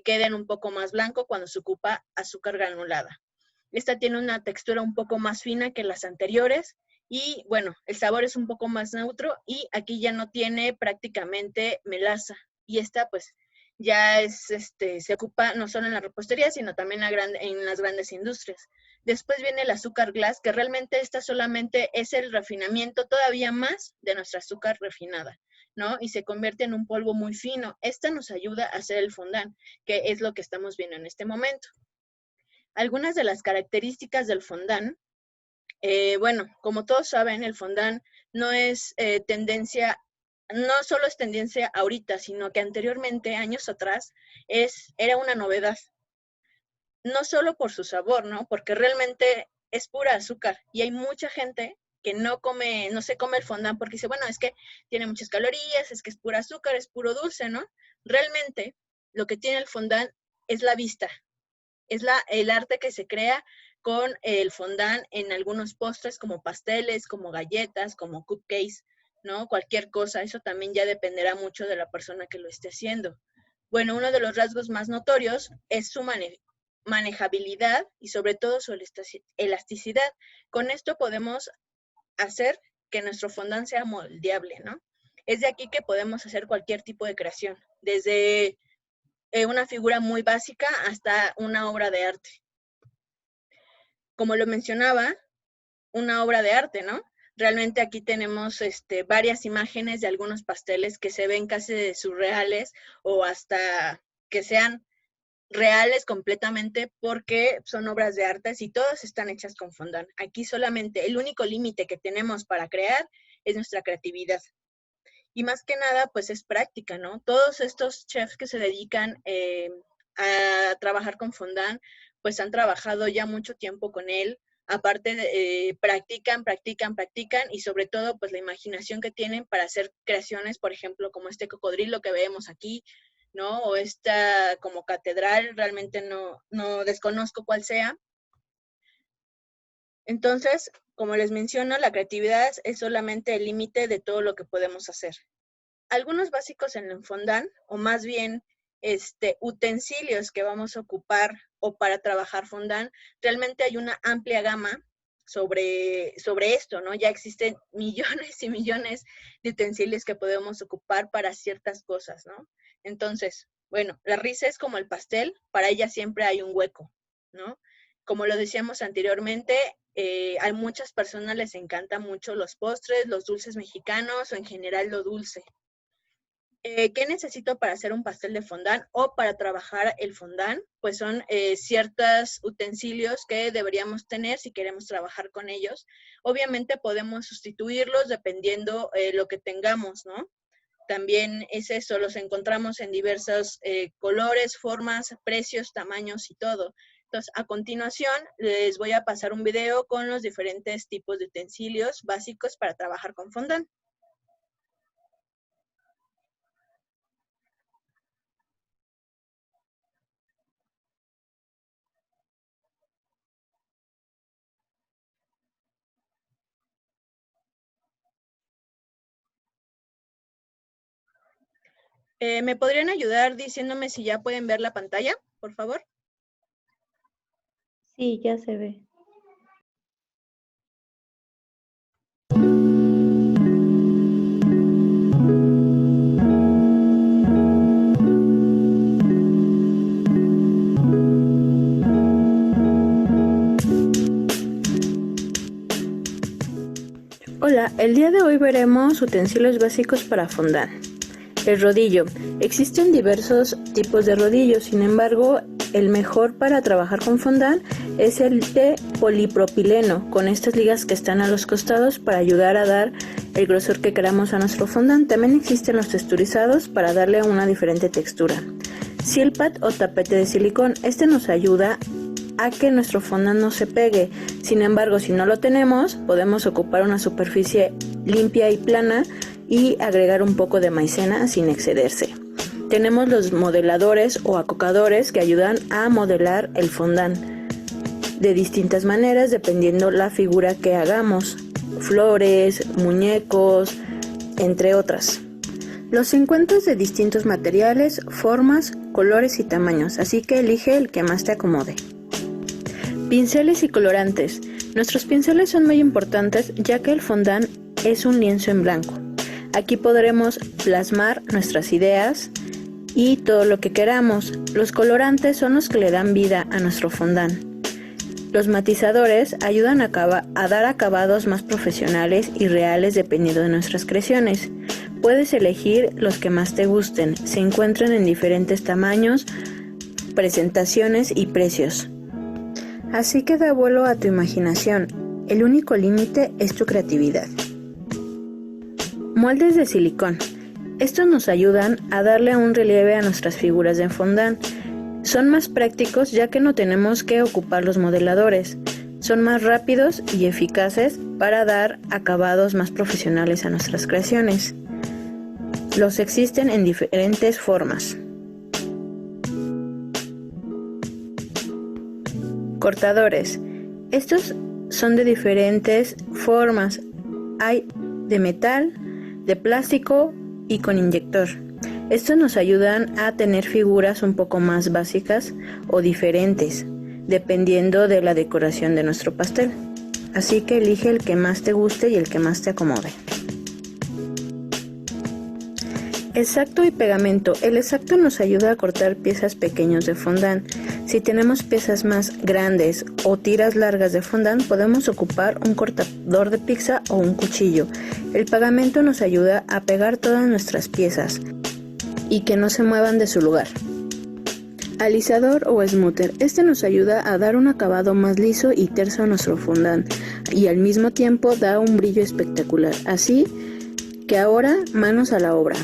queden un poco más blanco cuando se ocupa azúcar granulada. Esta tiene una textura un poco más fina que las anteriores y, bueno, el sabor es un poco más neutro y aquí ya no tiene prácticamente melaza. Y esta, pues, ya es, se ocupa no solo en la repostería, sino también en las grandes industrias. Después viene el azúcar glass, que realmente esta solamente es el refinamiento todavía más de nuestra azúcar refinada, ¿no? Y se convierte en un polvo muy fino. Esta nos ayuda a hacer el fondant, que es lo que estamos viendo en este momento. Algunas de las características del fondant, bueno, como todos saben, el fondant no es no solo es tendencia ahorita, sino que anteriormente, años atrás, era una novedad. No solo por su sabor, ¿no? Porque realmente es pura azúcar y hay mucha gente que no se come el fondant porque dice, bueno, es que tiene muchas calorías, es que es pura azúcar, es puro dulce, ¿no? Realmente lo que tiene el fondant es la vista, es el arte que se crea con el fondant en algunos postres como pasteles, como galletas, como cupcakes, ¿no? Cualquier cosa, eso también ya dependerá mucho de la persona que lo esté haciendo. Bueno, uno de los rasgos más notorios es su manejabilidad y sobre todo su elasticidad. Con esto podemos hacer que nuestro fondant sea moldeable, ¿no? Es de aquí que podemos hacer cualquier tipo de creación, desde una figura muy básica hasta una obra de arte. Como lo mencionaba, una obra de arte, ¿no? Realmente aquí tenemos varias imágenes de algunos pasteles que se ven casi surreales o hasta que sean reales completamente porque son obras de arte y todas están hechas con fondant. Aquí solamente el único límite que tenemos para crear es nuestra creatividad. Y más que nada, pues es práctica, ¿no? Todos estos chefs que se dedican a trabajar con fondant, pues han trabajado ya mucho tiempo con él. Aparte, practican y sobre todo, pues la imaginación que tienen para hacer creaciones, por ejemplo, como este cocodrilo que vemos aquí, ¿no? O esta como catedral, realmente no desconozco cuál sea. Entonces, como les menciono, la creatividad es solamente el límite de todo lo que podemos hacer. Algunos básicos en el fondant, o más bien utensilios que vamos a ocupar o para trabajar fondant, realmente hay una amplia gama sobre esto, ¿no? Ya existen millones y millones de utensilios que podemos ocupar para ciertas cosas, ¿no? Entonces, bueno, la risa es como el pastel, para ella siempre hay un hueco, ¿no? Como lo decíamos anteriormente, a muchas personas les encantan mucho los postres, los dulces mexicanos o en general lo dulce. ¿Qué necesito para hacer un pastel de fondant o para trabajar el fondant? Pues son ciertos utensilios que deberíamos tener si queremos trabajar con ellos. Obviamente podemos sustituirlos dependiendo lo que tengamos, ¿no? También es eso, los encontramos en diversos colores, formas, precios, tamaños y todo. Entonces, a continuación, les voy a pasar un video con los diferentes tipos de utensilios básicos para trabajar con fondant. ¿Me podrían ayudar diciéndome si ya pueden ver la pantalla, por favor? Sí, ya se ve. Hola, el día de hoy veremos utensilios básicos para fondant. El rodillo. Existen diversos tipos de rodillos, sin embargo, el mejor para trabajar con fondant es el de polipropileno, con estas ligas que están a los costados para ayudar a dar el grosor que queramos a nuestro fondant. También existen los texturizados para darle una diferente textura. Silpat o tapete de silicón. Este nos ayuda a que nuestro fondant no se pegue. Sin embargo, si no lo tenemos, podemos ocupar una superficie limpia y plana y agregar un poco de maicena sin excederse. Tenemos los modeladores o acocadores que ayudan a modelar el fondant de distintas maneras dependiendo la figura que hagamos, flores, muñecos, entre otras. Los encuentras de distintos materiales, formas, colores y tamaños, así que elige el que más te acomode. Pinceles y colorantes. Nuestros pinceles son muy importantes ya que el fondant es un lienzo en blanco. Aquí podremos plasmar nuestras ideas y todo lo que queramos. Los colorantes son los que le dan vida a nuestro fondant. Los matizadores ayudan a dar acabados más profesionales y reales dependiendo de nuestras creaciones. Puedes elegir los que más te gusten. Se encuentran en diferentes tamaños, presentaciones y precios. Así que da vuelo a tu imaginación. El único límite es tu creatividad. Moldes de silicón. Estos nos ayudan a darle un relieve a nuestras figuras de fondant. Son más prácticos ya que no tenemos que ocupar los modeladores. Son más rápidos y eficaces para dar acabados más profesionales a nuestras creaciones. Los existen en diferentes formas. Cortadores. Estos son de diferentes formas. Hay de metal, de plástico y con inyector. Estos nos ayudan a tener figuras un poco más básicas o diferentes, dependiendo de la decoración de nuestro pastel. Así que elige el que más te guste y el que más te acomode. Exacto y pegamento. El exacto nos ayuda a cortar piezas pequeñas de fondant. Si tenemos piezas más grandes o tiras largas de fondant, podemos ocupar un cortador de pizza o un cuchillo. El pegamento nos ayuda a pegar todas nuestras piezas y que no se muevan de su lugar. Alisador o smoother. Este nos ayuda a dar un acabado más liso y terso a nuestro fondant y al mismo tiempo da un brillo espectacular. Así que ahora, manos a la obra.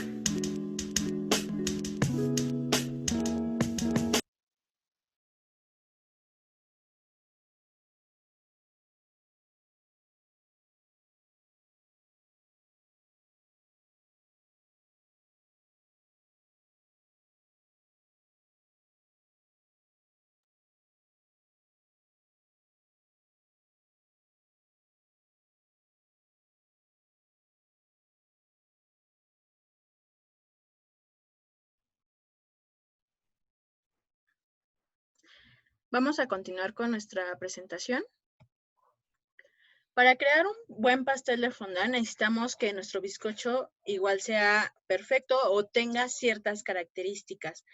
Vamos a continuar con nuestra presentación. Para crear un buen pastel de fondant necesitamos que nuestro bizcocho igual sea perfecto o tenga ciertas características.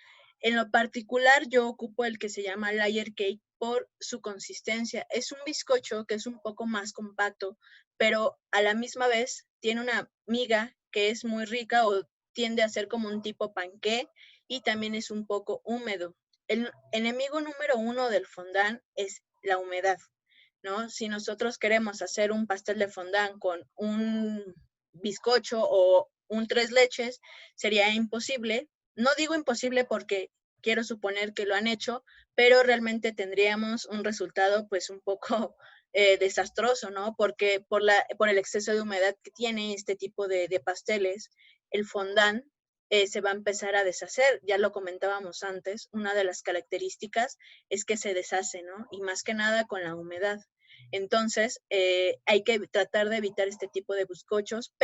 En lo particular yo ocupo el que se llama layer cake por su consistencia. Es un bizcocho que es un poco más compacto, pero a la misma vez tiene una miga que es muy rica o tiende a ser como un tipo panqué y también es un poco húmedo. El enemigo número 1 del fondant es la humedad, ¿no? Si nosotros queremos hacer un pastel de fondant con un bizcocho o un tres leches, sería imposible. No digo imposible porque quiero suponer que lo han hecho, pero realmente tendríamos un resultado pues un poco desastroso, ¿no? Porque por el exceso de humedad que tiene este tipo de pasteles, el fondant se va a empezar a deshacer. Ya lo comentábamos antes, una de las características es que se deshace, ¿no? Y más que nada con la humedad. Entonces, hay que tratar de evitar este tipo de bizcochos,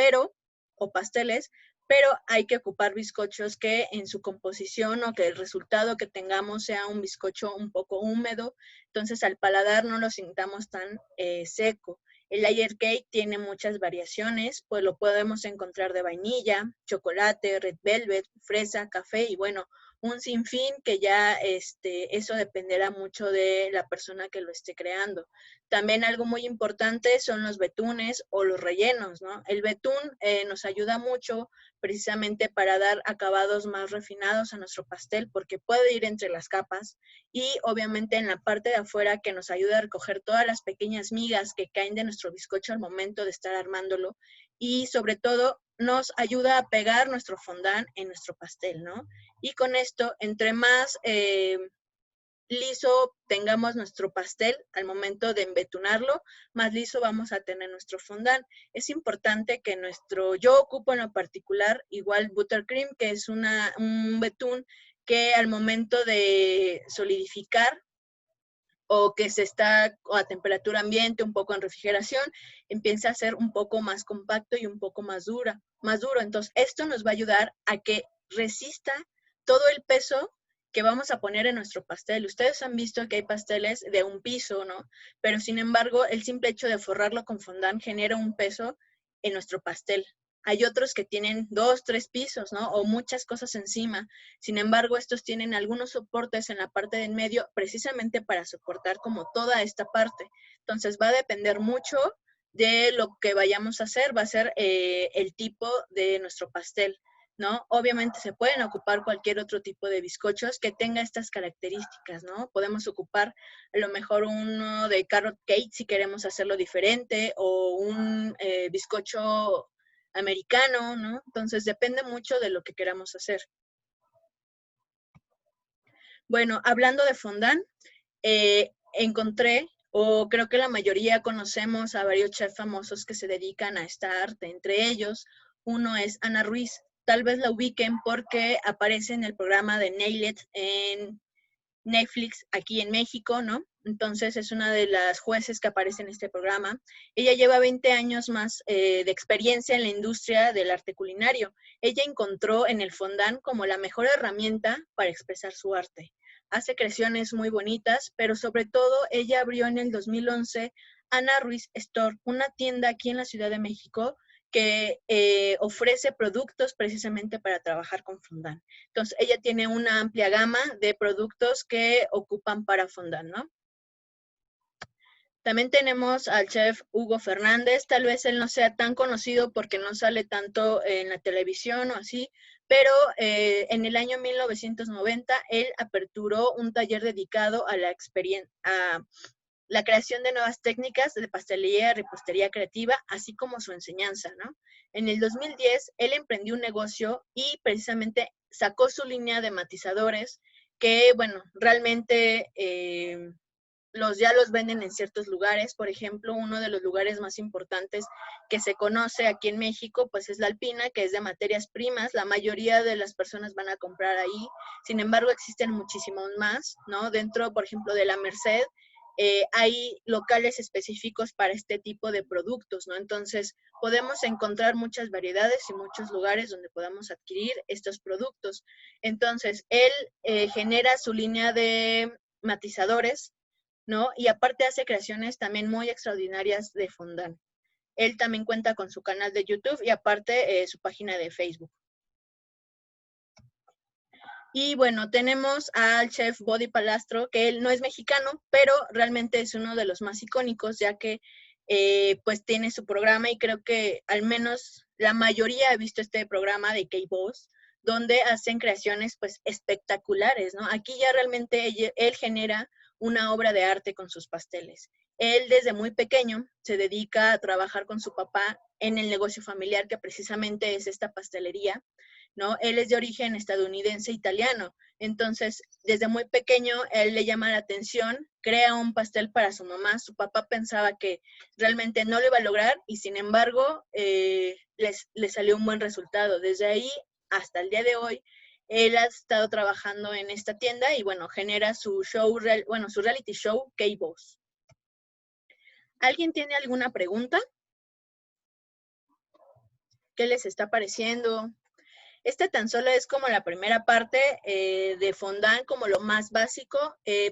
o pasteles, pero hay que ocupar bizcochos que en su composición o que el resultado que tengamos sea un bizcocho un poco húmedo, entonces al paladar no lo sintamos tan seco. El layer cake tiene muchas variaciones, pues lo podemos encontrar de vainilla, chocolate, red velvet, fresa, café y bueno, un sinfín que ya eso dependerá mucho de la persona que lo esté creando. También algo muy importante son los betunes o los rellenos, ¿no? El betún nos ayuda mucho precisamente para dar acabados más refinados a nuestro pastel porque puede ir entre las capas y obviamente en la parte de afuera que nos ayuda a recoger todas las pequeñas migas que caen de nuestro bizcocho al momento de estar armándolo y sobre todo nos ayuda a pegar nuestro fondant en nuestro pastel, ¿no? Y con esto, entre más liso tengamos nuestro pastel al momento de embetunarlo, más liso vamos a tener nuestro fondant. Es importante que yo ocupo en lo particular igual buttercream, que es un betún que al momento de solidificar o que se está a temperatura ambiente, un poco en refrigeración, empieza a ser un poco más compacto y un poco más duro. Entonces, esto nos va a ayudar a que resista todo el peso que vamos a poner en nuestro pastel. Ustedes han visto que hay pasteles de un piso, ¿no? Pero sin embargo, el simple hecho de forrarlo con fondant genera un peso en nuestro pastel. Hay otros que tienen 2, 3 pisos, ¿no? O muchas cosas encima. Sin embargo, estos tienen algunos soportes en la parte de en medio precisamente para soportar como toda esta parte. Entonces va a depender mucho de lo que vayamos a hacer. Va a ser el tipo de nuestro pastel, ¿no? Obviamente se pueden ocupar cualquier otro tipo de bizcochos que tenga estas características, ¿no? Podemos ocupar a lo mejor uno de carrot cake si queremos hacerlo diferente o un bizcocho americano, ¿no? Entonces depende mucho de lo que queramos hacer. Bueno, hablando de fondant, encontré, o creo que la mayoría conocemos a varios chefs famosos que se dedican a esta arte. Entre ellos, uno es Ana Ruiz. Tal vez la ubiquen porque aparece en el programa de Nailed It en Netflix aquí en México, ¿no? Entonces es una de las jueces que aparece en este programa. Ella lleva 20 años más de experiencia en la industria del arte culinario. Ella encontró en el fondant como la mejor herramienta para expresar su arte. Hace creaciones muy bonitas, pero sobre todo ella abrió en el 2011 Ana Ruiz Store, una tienda aquí en la Ciudad de México que ofrece productos precisamente para trabajar con fondant. Entonces, ella tiene una amplia gama de productos que ocupan para fondant, ¿no? También tenemos al chef Hugo Fernández. Tal vez él no sea tan conocido porque no sale tanto en la televisión o así, pero en el año 1990 él aperturó un taller dedicado a la creación de nuevas técnicas de pastelería y repostería creativa, así como su enseñanza, ¿no? En el 2010, él emprendió un negocio y precisamente sacó su línea de matizadores que, bueno, realmente ya los venden en ciertos lugares. Por ejemplo, uno de los lugares más importantes que se conoce aquí en México, pues es La Alpina, que es de materias primas. La mayoría de las personas van a comprar ahí. Sin embargo, existen muchísimos más, ¿no? Dentro, por ejemplo, de La Merced, hay locales específicos para este tipo de productos, ¿no? Entonces, podemos encontrar muchas variedades y muchos lugares donde podamos adquirir estos productos. Entonces, él genera su línea de matizadores, ¿no? Y aparte hace creaciones también muy extraordinarias de fondant. Él también cuenta con su canal de YouTube y aparte su página de Facebook. Y bueno, tenemos al chef Body Palastro, que él no es mexicano, pero realmente es uno de los más icónicos, ya que pues tiene su programa y creo que al menos la mayoría ha visto este programa de K-Boss, donde hacen creaciones pues espectaculares, ¿no? Aquí ya realmente él genera una obra de arte con sus pasteles. Él desde muy pequeño se dedica a trabajar con su papá en el negocio familiar que precisamente es esta pastelería, ¿no? Él es de origen estadounidense italiano, entonces desde muy pequeño él le llama la atención, crea un pastel para su mamá. Su papá pensaba que realmente no lo iba a lograr y sin embargo le salió un buen resultado. Desde ahí hasta el día de hoy él ha estado trabajando en esta tienda y bueno, genera su show, su reality show K-Boss. ¿Alguien tiene alguna pregunta? ¿Qué les está pareciendo? Este tan solo es como la primera parte de fondant, como lo más básico.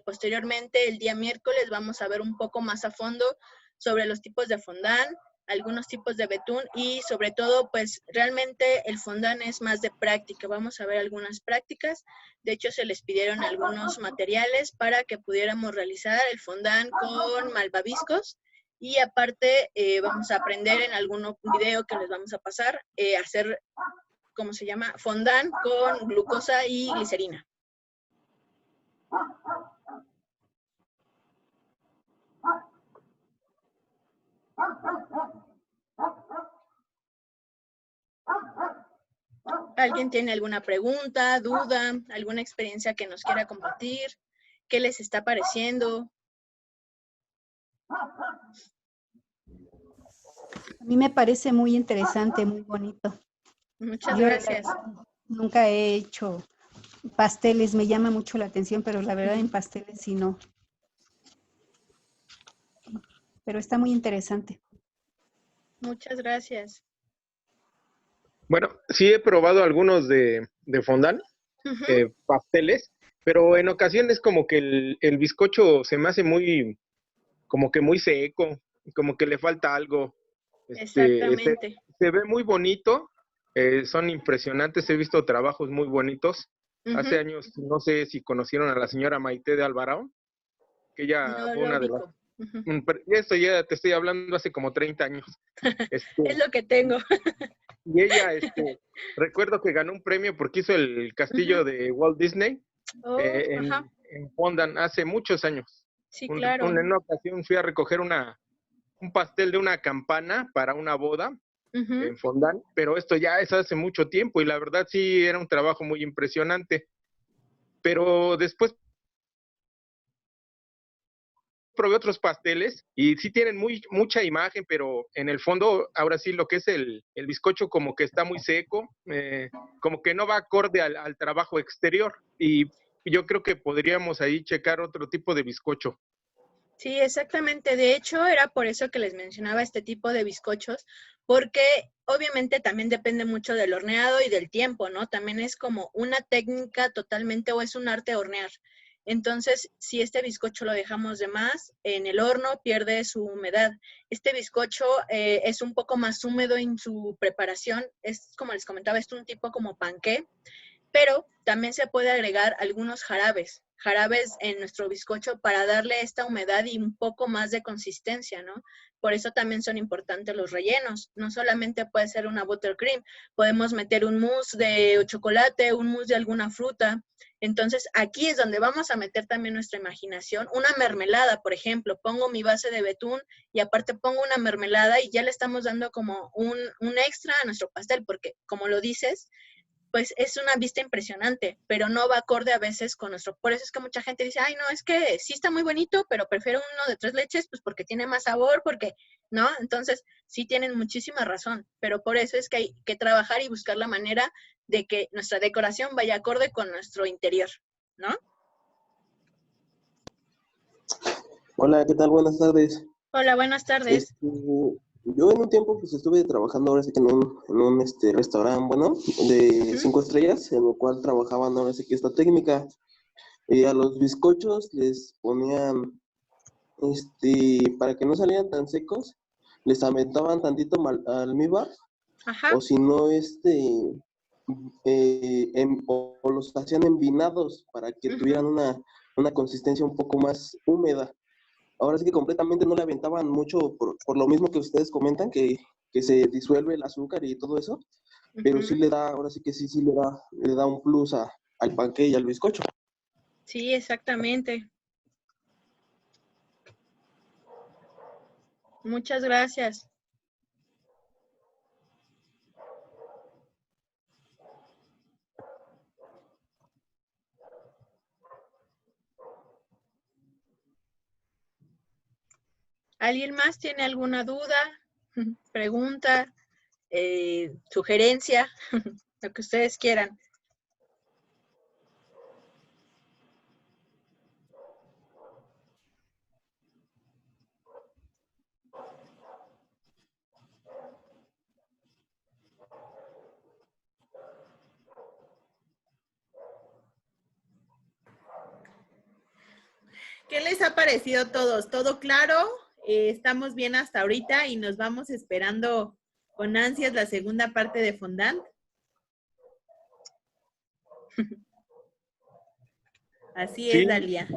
Posteriormente, el día miércoles, vamos a ver un poco más a fondo sobre los tipos de fondant, algunos tipos de betún y sobre todo, pues realmente el fondant es más de práctica. Vamos a ver algunas prácticas. De hecho, se les pidieron algunos materiales para que pudiéramos realizar el fondant con malvaviscos. Y aparte, vamos a aprender en algún video que les vamos a pasar, hacer, ¿cómo se llama? Fondant con glucosa y glicerina. ¿Alguien tiene alguna pregunta, duda, alguna experiencia que nos quiera compartir? ¿Qué les está pareciendo? A mí me parece muy interesante, muy bonito. Muchas Yo gracias. nunca he hecho pasteles, me llama mucho la atención, pero la verdad en pasteles sí no. Pero está muy interesante. Muchas gracias. Bueno, sí he probado algunos de fondant, pasteles, pero en ocasiones como que el bizcocho se me hace muy, como que muy seco, como que le falta algo. Exactamente. Se ve muy bonito, son impresionantes, he visto trabajos muy bonitos. Hace años, no sé si conocieron a la señora Maite de Alvarado, que ella No fue lo una de las... ubico. Esto ya te estoy hablando hace como 30 años. Es lo que tengo. Y ella, recuerdo que ganó un premio porque hizo el castillo de Walt Disney en fondant hace muchos años. Sí, claro. En una ocasión fui a recoger un pastel de una campana para una boda en fondant, pero esto ya es hace mucho tiempo y la verdad sí era un trabajo muy impresionante. Pero después probé otros pasteles y sí tienen mucha imagen, pero en el fondo, ahora sí, lo que es el bizcocho como que está muy seco, como que no va acorde al trabajo exterior. Y yo creo que podríamos ahí checar otro tipo de bizcocho. Sí, exactamente. De hecho, era por eso que les mencionaba este tipo de bizcochos, porque obviamente también depende mucho del horneado y del tiempo, ¿no? También es como una técnica totalmente o es un arte hornear. Entonces, si este bizcocho lo dejamos de más, en el horno pierde su humedad. Este bizcocho es un poco más húmedo en su preparación. Es, como les comentaba, es un tipo como panqué, pero también se puede agregar algunos jarabes en nuestro bizcocho para darle esta humedad y un poco más de consistencia, ¿no? Por eso también son importantes los rellenos. No solamente puede ser una buttercream, podemos meter un mousse de chocolate, un mousse de alguna fruta. Entonces, aquí es donde vamos a meter también nuestra imaginación. Una mermelada, por ejemplo, pongo mi base de betún y aparte pongo una mermelada y ya le estamos dando como un extra a nuestro pastel, porque como lo dices, pues es una vista impresionante, pero no va acorde a veces con nuestro. Por eso es que mucha gente dice, ay, no, es que sí está muy bonito, pero prefiero uno de 3 leches, pues porque tiene más sabor, porque, ¿no? Entonces, sí tienen muchísima razón, pero por eso es que hay que trabajar y buscar la manera de que nuestra decoración vaya acorde con nuestro interior, ¿no? Hola, ¿qué tal? Buenas tardes. Hola, buenas tardes. Yo en un tiempo pues estuve trabajando ahora sí que en un restaurante, bueno, de 5 estrellas, en el cual trabajaban ahora sí que esta técnica. A los bizcochos les ponían, para que no salieran tan secos, les aventaban tantito almíbar, o si no, o los hacían envinados para que tuvieran una consistencia un poco más húmeda. Ahora sí que completamente no le aventaban mucho por lo mismo que ustedes comentan, que se disuelve el azúcar y todo eso, pero sí le da, ahora sí que sí le da un plus al panqué y al bizcocho. Sí, exactamente. Muchas gracias. ¿Alguien más tiene alguna duda, pregunta, sugerencia? Lo que ustedes quieran. ¿Qué les ha parecido todos? ¿Todo claro? Estamos bien hasta ahorita y nos vamos esperando con ansias la segunda parte de fondant. Así es, Sí. Dalia.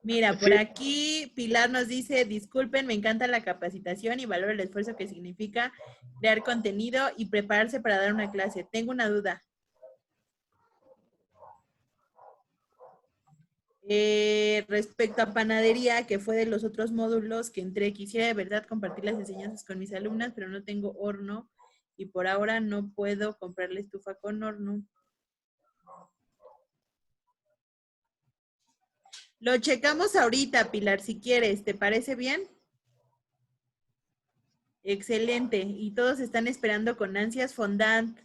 Mira, por aquí Pilar nos dice, disculpen, me encanta la capacitación y valoro el esfuerzo que significa crear contenido y prepararse para dar una clase. Tengo una duda. Respecto a panadería, que fue de los otros módulos que entré, quisiera de verdad compartir las enseñanzas con mis alumnas, pero no tengo horno y por ahora no puedo comprarle estufa con horno. Lo checamos ahorita, Pilar, si quieres. ¿Te parece bien? Excelente. Y todos están esperando con ansias fondant.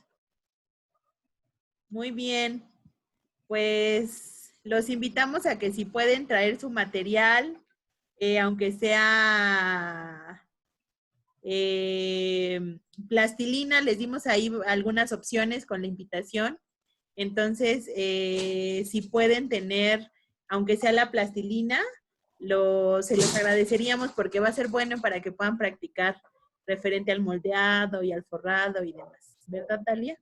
Muy bien. Pues los invitamos a que si pueden traer su material, aunque sea plastilina, les dimos ahí algunas opciones con la invitación. Entonces, si pueden tener, aunque sea la plastilina, se los agradeceríamos porque va a ser bueno para que puedan practicar referente al moldeado y al forrado y demás. ¿Verdad, Dalia?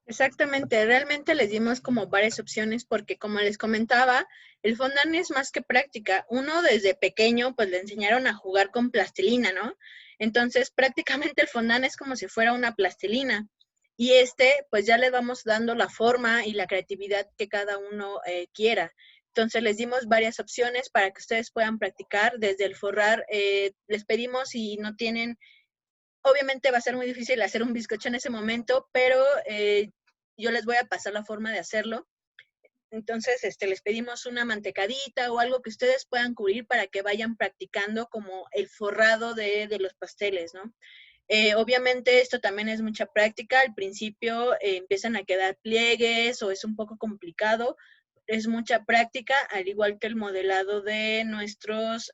Exactamente, realmente les dimos como varias opciones porque como les comentaba, el fondant es más que práctica. Uno desde pequeño pues le enseñaron a jugar con plastilina, ¿no? Entonces prácticamente el fondant es como si fuera una plastilina y pues ya le vamos dando la forma y la creatividad que cada uno quiera. Entonces les dimos varias opciones para que ustedes puedan practicar desde el forrar. Les pedimos si no tienen... Obviamente va a ser muy difícil hacer un bizcocho en ese momento, pero yo les voy a pasar la forma de hacerlo. Entonces, les pedimos una mantecadita o algo que ustedes puedan cubrir para que vayan practicando como el forrado de los pasteles, ¿no? Obviamente esto también es mucha práctica. Al principio empiezan a quedar pliegues o es un poco complicado. Es mucha práctica, al igual que el modelado de nuestras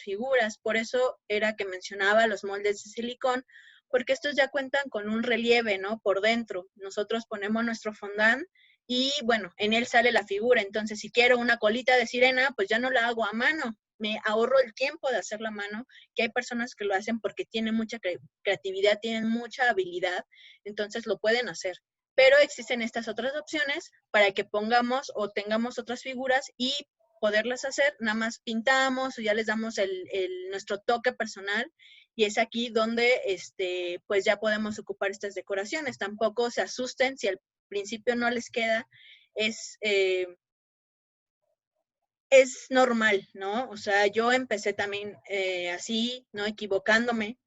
figuras. Por eso era que mencionaba los moldes de silicón, porque estos ya cuentan con un relieve, ¿no? Por dentro. Nosotros ponemos nuestro fondant y, bueno, en él sale la figura. Entonces, si quiero una colita de sirena, pues ya no la hago a mano. Me ahorro el tiempo de hacerla a mano, que hay personas que lo hacen porque tienen mucha creatividad, tienen mucha habilidad, entonces lo pueden hacer. Pero existen estas otras opciones para que pongamos o tengamos otras figuras y poderlas hacer, nada más pintamos o ya les damos nuestro toque personal y es aquí donde pues ya podemos ocupar estas decoraciones. Tampoco se asusten si al principio no les queda, es normal, ¿no? O sea, yo empecé también así, ¿no? Equivocándome.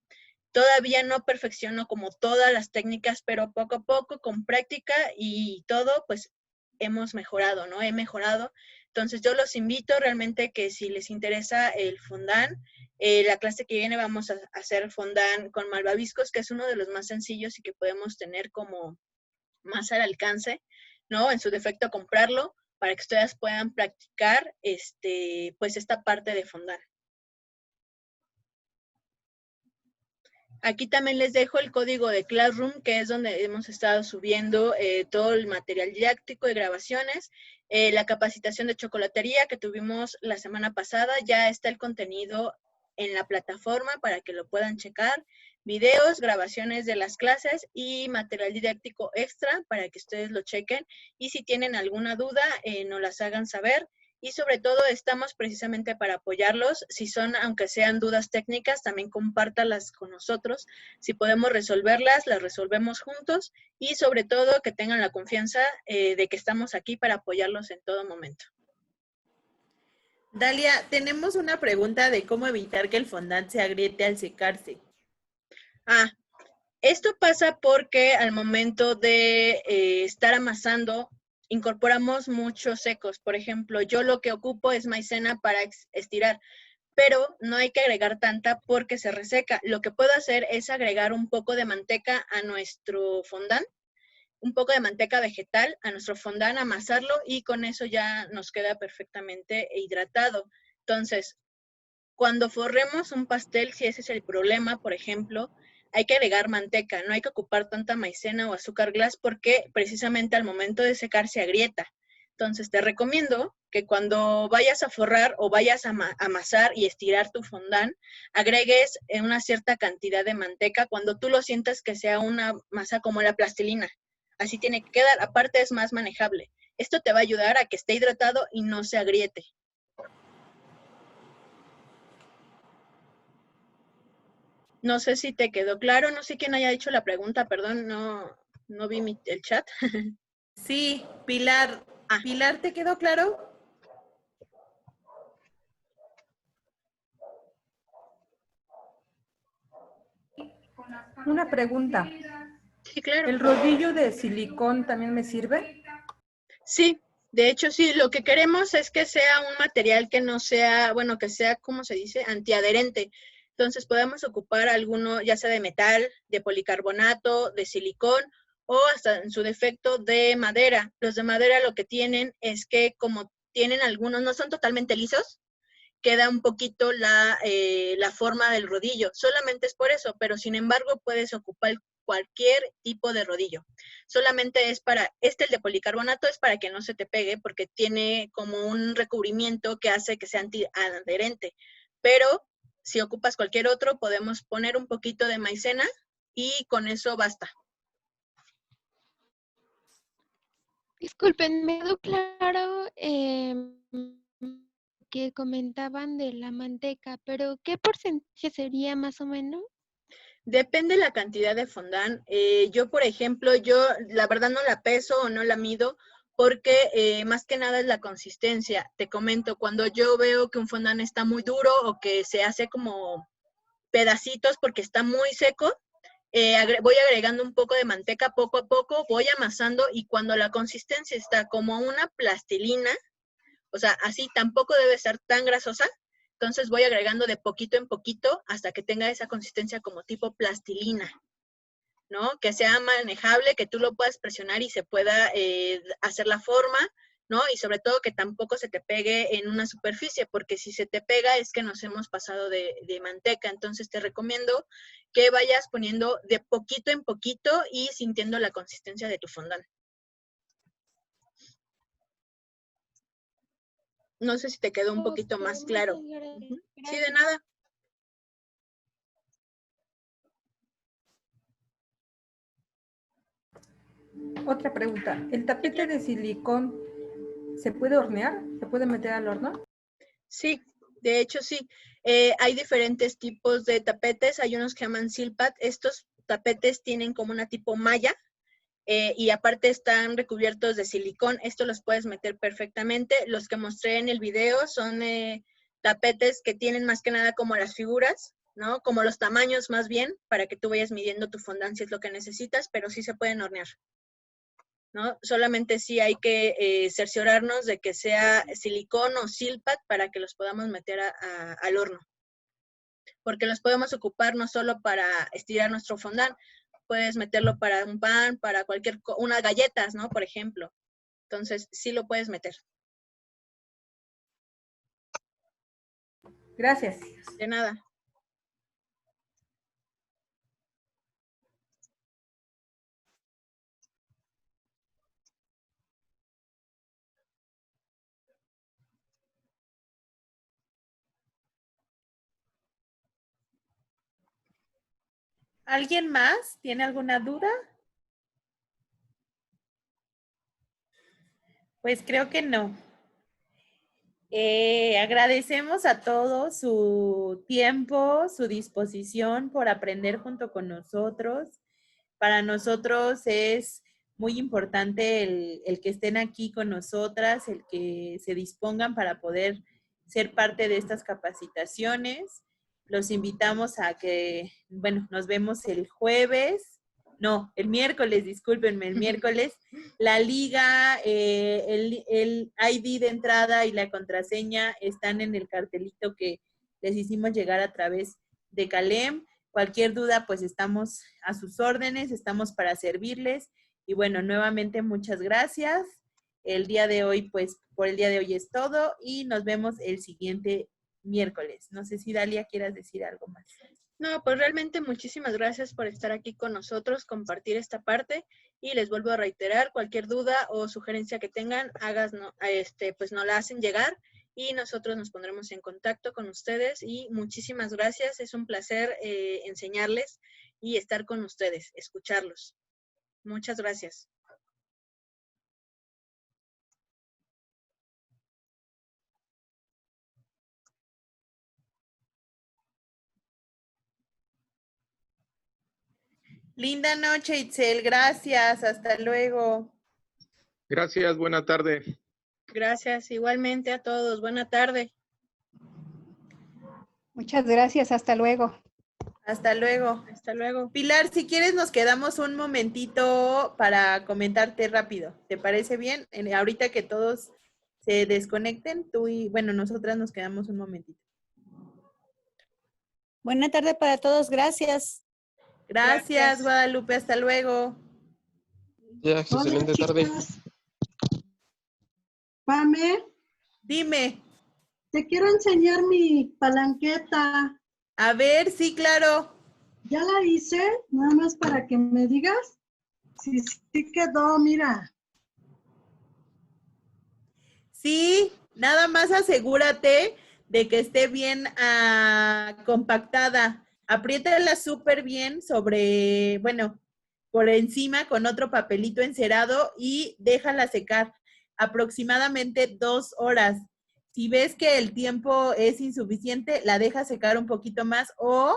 Todavía no perfecciono como todas las técnicas, pero poco a poco, con práctica y todo, pues hemos mejorado, ¿no? He mejorado. Entonces yo los invito realmente que si les interesa el fondant, la clase que viene vamos a hacer fondant con malvaviscos, que es uno de los más sencillos y que podemos tener como más al alcance, ¿no? En su defecto comprarlo para que ustedes puedan practicar pues esta parte de fondant. Aquí también les dejo el código de Classroom, que es donde hemos estado subiendo todo el material didáctico de grabaciones. La capacitación de chocolatería que tuvimos la semana pasada, ya está el contenido en la plataforma para que lo puedan checar. Videos, grabaciones de las clases y material didáctico extra para que ustedes lo chequen. Y si tienen alguna duda, nos las hagan saber. Y sobre todo estamos precisamente para apoyarlos. Si son, aunque sean dudas técnicas, también compártalas con nosotros. Si podemos resolverlas, las resolvemos juntos. Y sobre todo que tengan la confianza de que estamos aquí para apoyarlos en todo momento. Dalia, tenemos una pregunta de cómo evitar que el fondant se agriete al secarse. Esto pasa porque al momento de estar amasando, incorporamos muchos secos. Por ejemplo, yo lo que ocupo es maicena para estirar, pero no hay que agregar tanta porque se reseca. Lo que puedo hacer es agregar un poco de manteca a nuestro fondant, un poco de manteca vegetal a nuestro fondant, amasarlo y con eso ya nos queda perfectamente hidratado. Entonces, cuando forremos un pastel, si ese es el problema, por ejemplo, hay que agregar manteca, no hay que ocupar tanta maicena o azúcar glass porque precisamente al momento de secar se agrieta. Entonces, te recomiendo que cuando vayas a forrar o vayas a amasar y estirar tu fondant, agregues una cierta cantidad de manteca cuando tú lo sientas que sea una masa como la plastilina. Así tiene que quedar, aparte es más manejable. Esto te va a ayudar a que esté hidratado y no se agriete. No sé si te quedó claro, no sé quién haya hecho la pregunta, perdón, no vi el chat. Sí, Pilar. Pilar, ¿te quedó claro? Una pregunta. Sí, claro. ¿El rodillo de silicón también me sirve? Sí, de hecho sí, lo que queremos es que sea un material que no sea, bueno, que sea, ¿cómo se dice? Antiadherente. Entonces podemos ocupar alguno, ya sea de metal, de policarbonato, de silicón o hasta en su defecto de madera. Los de madera lo que tienen es que como tienen algunos, no son totalmente lisos, queda un poquito la forma del rodillo. Solamente es por eso, pero sin embargo puedes ocupar cualquier tipo de rodillo. Solamente es para, el de policarbonato es para que no se te pegue porque tiene como un recubrimiento que hace que sea antiadherente. Pero si ocupas cualquier otro, podemos poner un poquito de maicena y con eso basta. Disculpen, me quedó claro que comentaban de la manteca, pero ¿qué porcentaje sería más o menos? Depende la cantidad de fondant. Yo, por ejemplo, la verdad no la peso o no la mido porque más que nada es la consistencia. Te comento, cuando yo veo que un fondant está muy duro o que se hace como pedacitos porque está muy seco, voy agregando un poco de manteca poco a poco, voy amasando y cuando la consistencia está como una plastilina, o sea, así tampoco debe ser tan grasosa, entonces voy agregando de poquito en poquito hasta que tenga esa consistencia como tipo plastilina, ¿no? Que sea manejable, que tú lo puedas presionar y se pueda hacer la forma, ¿no? Y sobre todo que tampoco se te pegue en una superficie, porque si se te pega es que nos hemos pasado de manteca. Entonces te recomiendo que vayas poniendo de poquito en poquito y sintiendo la consistencia de tu fondant. No sé si te quedó un poquito más claro. Sí, de nada. Otra pregunta. ¿El tapete de silicón se puede hornear? ¿Se puede meter al horno? Sí, de hecho sí. Hay diferentes tipos de tapetes. Hay unos que llaman Silpat. Estos tapetes tienen como una tipo malla y aparte están recubiertos de silicón. Esto los puedes meter perfectamente. Los que mostré en el video son tapetes que tienen más que nada como las figuras, ¿no? Como los tamaños más bien, para que tú vayas midiendo tu fondant si es lo que necesitas, pero sí se pueden hornear, ¿no? Solamente sí hay que cerciorarnos de que sea silicón o silpat para que los podamos meter al horno. Porque los podemos ocupar no solo para estirar nuestro fondant, puedes meterlo para un pan, para unas galletas, ¿no? Por ejemplo. Entonces, sí lo puedes meter. Gracias. De nada. ¿Alguien más tiene alguna duda? Pues creo que no. Agradecemos a todos su tiempo, su disposición por aprender junto con nosotros. Para nosotros es muy importante el que estén aquí con nosotras, el que se dispongan para poder ser parte de estas capacitaciones. Los invitamos a que, bueno, nos vemos el miércoles, discúlpenme, el miércoles. La liga, el ID de entrada y la contraseña están en el cartelito que les hicimos llegar a través de Calem. Cualquier duda, pues estamos a sus órdenes, estamos para servirles. Y bueno, nuevamente muchas gracias. El día de hoy, pues por el día de hoy es todo y nos vemos el siguiente miércoles. No sé si Dalia quieras decir algo más. No, pues realmente muchísimas gracias por estar aquí con nosotros, compartir esta parte, y les vuelvo a reiterar, cualquier duda o sugerencia que tengan, pues nos la hacen llegar y nosotros nos pondremos en contacto con ustedes, y muchísimas gracias, es un placer enseñarles y estar con ustedes, escucharlos. Muchas gracias. Linda noche, Itzel. Gracias. Hasta luego. Gracias, buena tarde. Gracias, igualmente a todos. Buena tarde. Muchas gracias. Hasta luego. Hasta luego. Hasta luego. Pilar, si quieres nos quedamos un momentito para comentarte rápido. ¿Te parece bien? Ahorita que todos se desconecten, tú y, bueno, nosotras nos quedamos un momentito. Buena tarde para todos. Gracias. Gracias, Guadalupe. Hasta luego. Ya, excelente tarde. Pame. Dime. Te quiero enseñar mi palanqueta. A ver, sí, claro. Ya la hice, nada más para que me digas. Sí, sí quedó, mira. Sí, nada más asegúrate de que esté bien compactada. Apriétala súper bien sobre, bueno, por encima con otro papelito encerado y déjala secar aproximadamente 2 horas. Si ves que el tiempo es insuficiente, la dejas secar un poquito más o,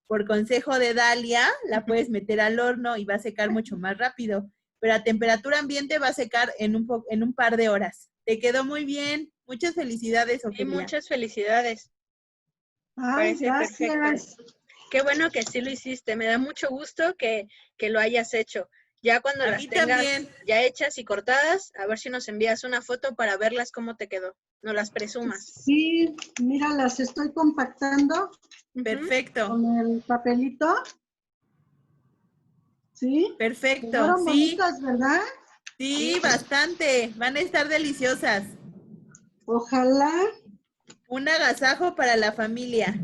por consejo de Dalia, la puedes meter al horno y va a secar mucho más rápido. Pero a temperatura ambiente va a secar en un par de horas. Te quedó muy bien. Muchas felicidades, Ofelia. Y muchas felicidades. Ay, gracias. Perfecto. Qué bueno que sí lo hiciste. Me da mucho gusto que lo hayas hecho. Ya cuando las tengas ya hechas y cortadas, a ver si nos envías una foto para verlas cómo te quedó. No las presumas. Sí, mira, las estoy compactando. Perfecto. Con el papelito. Sí. Perfecto. Quedaron bonitas, ¿verdad? Sí, bastante. Van a estar deliciosas. Ojalá. Un agasajo para la familia.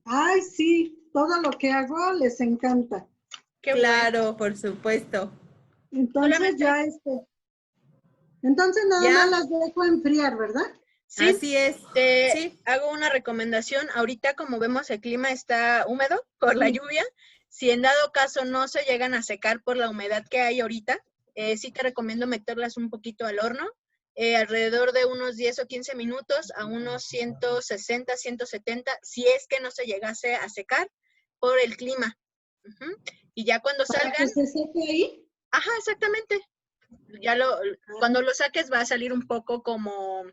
Ay, sí, todo lo que hago les encanta. Claro, por supuesto. Entonces ya entonces nada más las dejo enfriar, ¿verdad? Sí, así es. Sí. Hago una recomendación. Ahorita, como vemos, el clima está húmedo por la lluvia. Si en dado caso no se llegan a secar por la humedad que hay ahorita, sí te recomiendo meterlas un poquito al horno, alrededor de unos 10 o 15 minutos a unos 160, 170, si es que no se llegase a secar por el clima. Y ya cuando salgan... ¿Para que se seque ahí? Ajá, exactamente. Ya cuando lo saques va a salir un poco como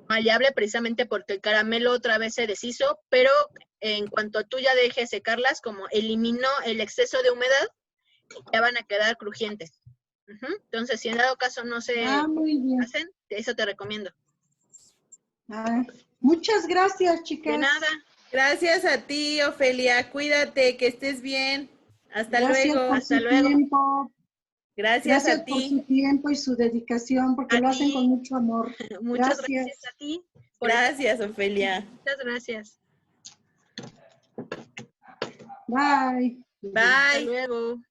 maleable, precisamente porque el caramelo otra vez se deshizo, pero en cuanto tú ya dejes secarlas, como eliminó el exceso de humedad, ya van a quedar crujientes. Entonces, si en dado caso no se hacen, eso te recomiendo. Muchas gracias, chicas. De nada. Gracias a ti, Ofelia. Cuídate, que estés bien. Hasta luego. Hasta luego. Gracias a ti. Por su tiempo y su dedicación, porque lo hacen con mucho amor. Muchas gracias a ti. Gracias, Ofelia. Muchas gracias. Bye. Bye. Hasta luego.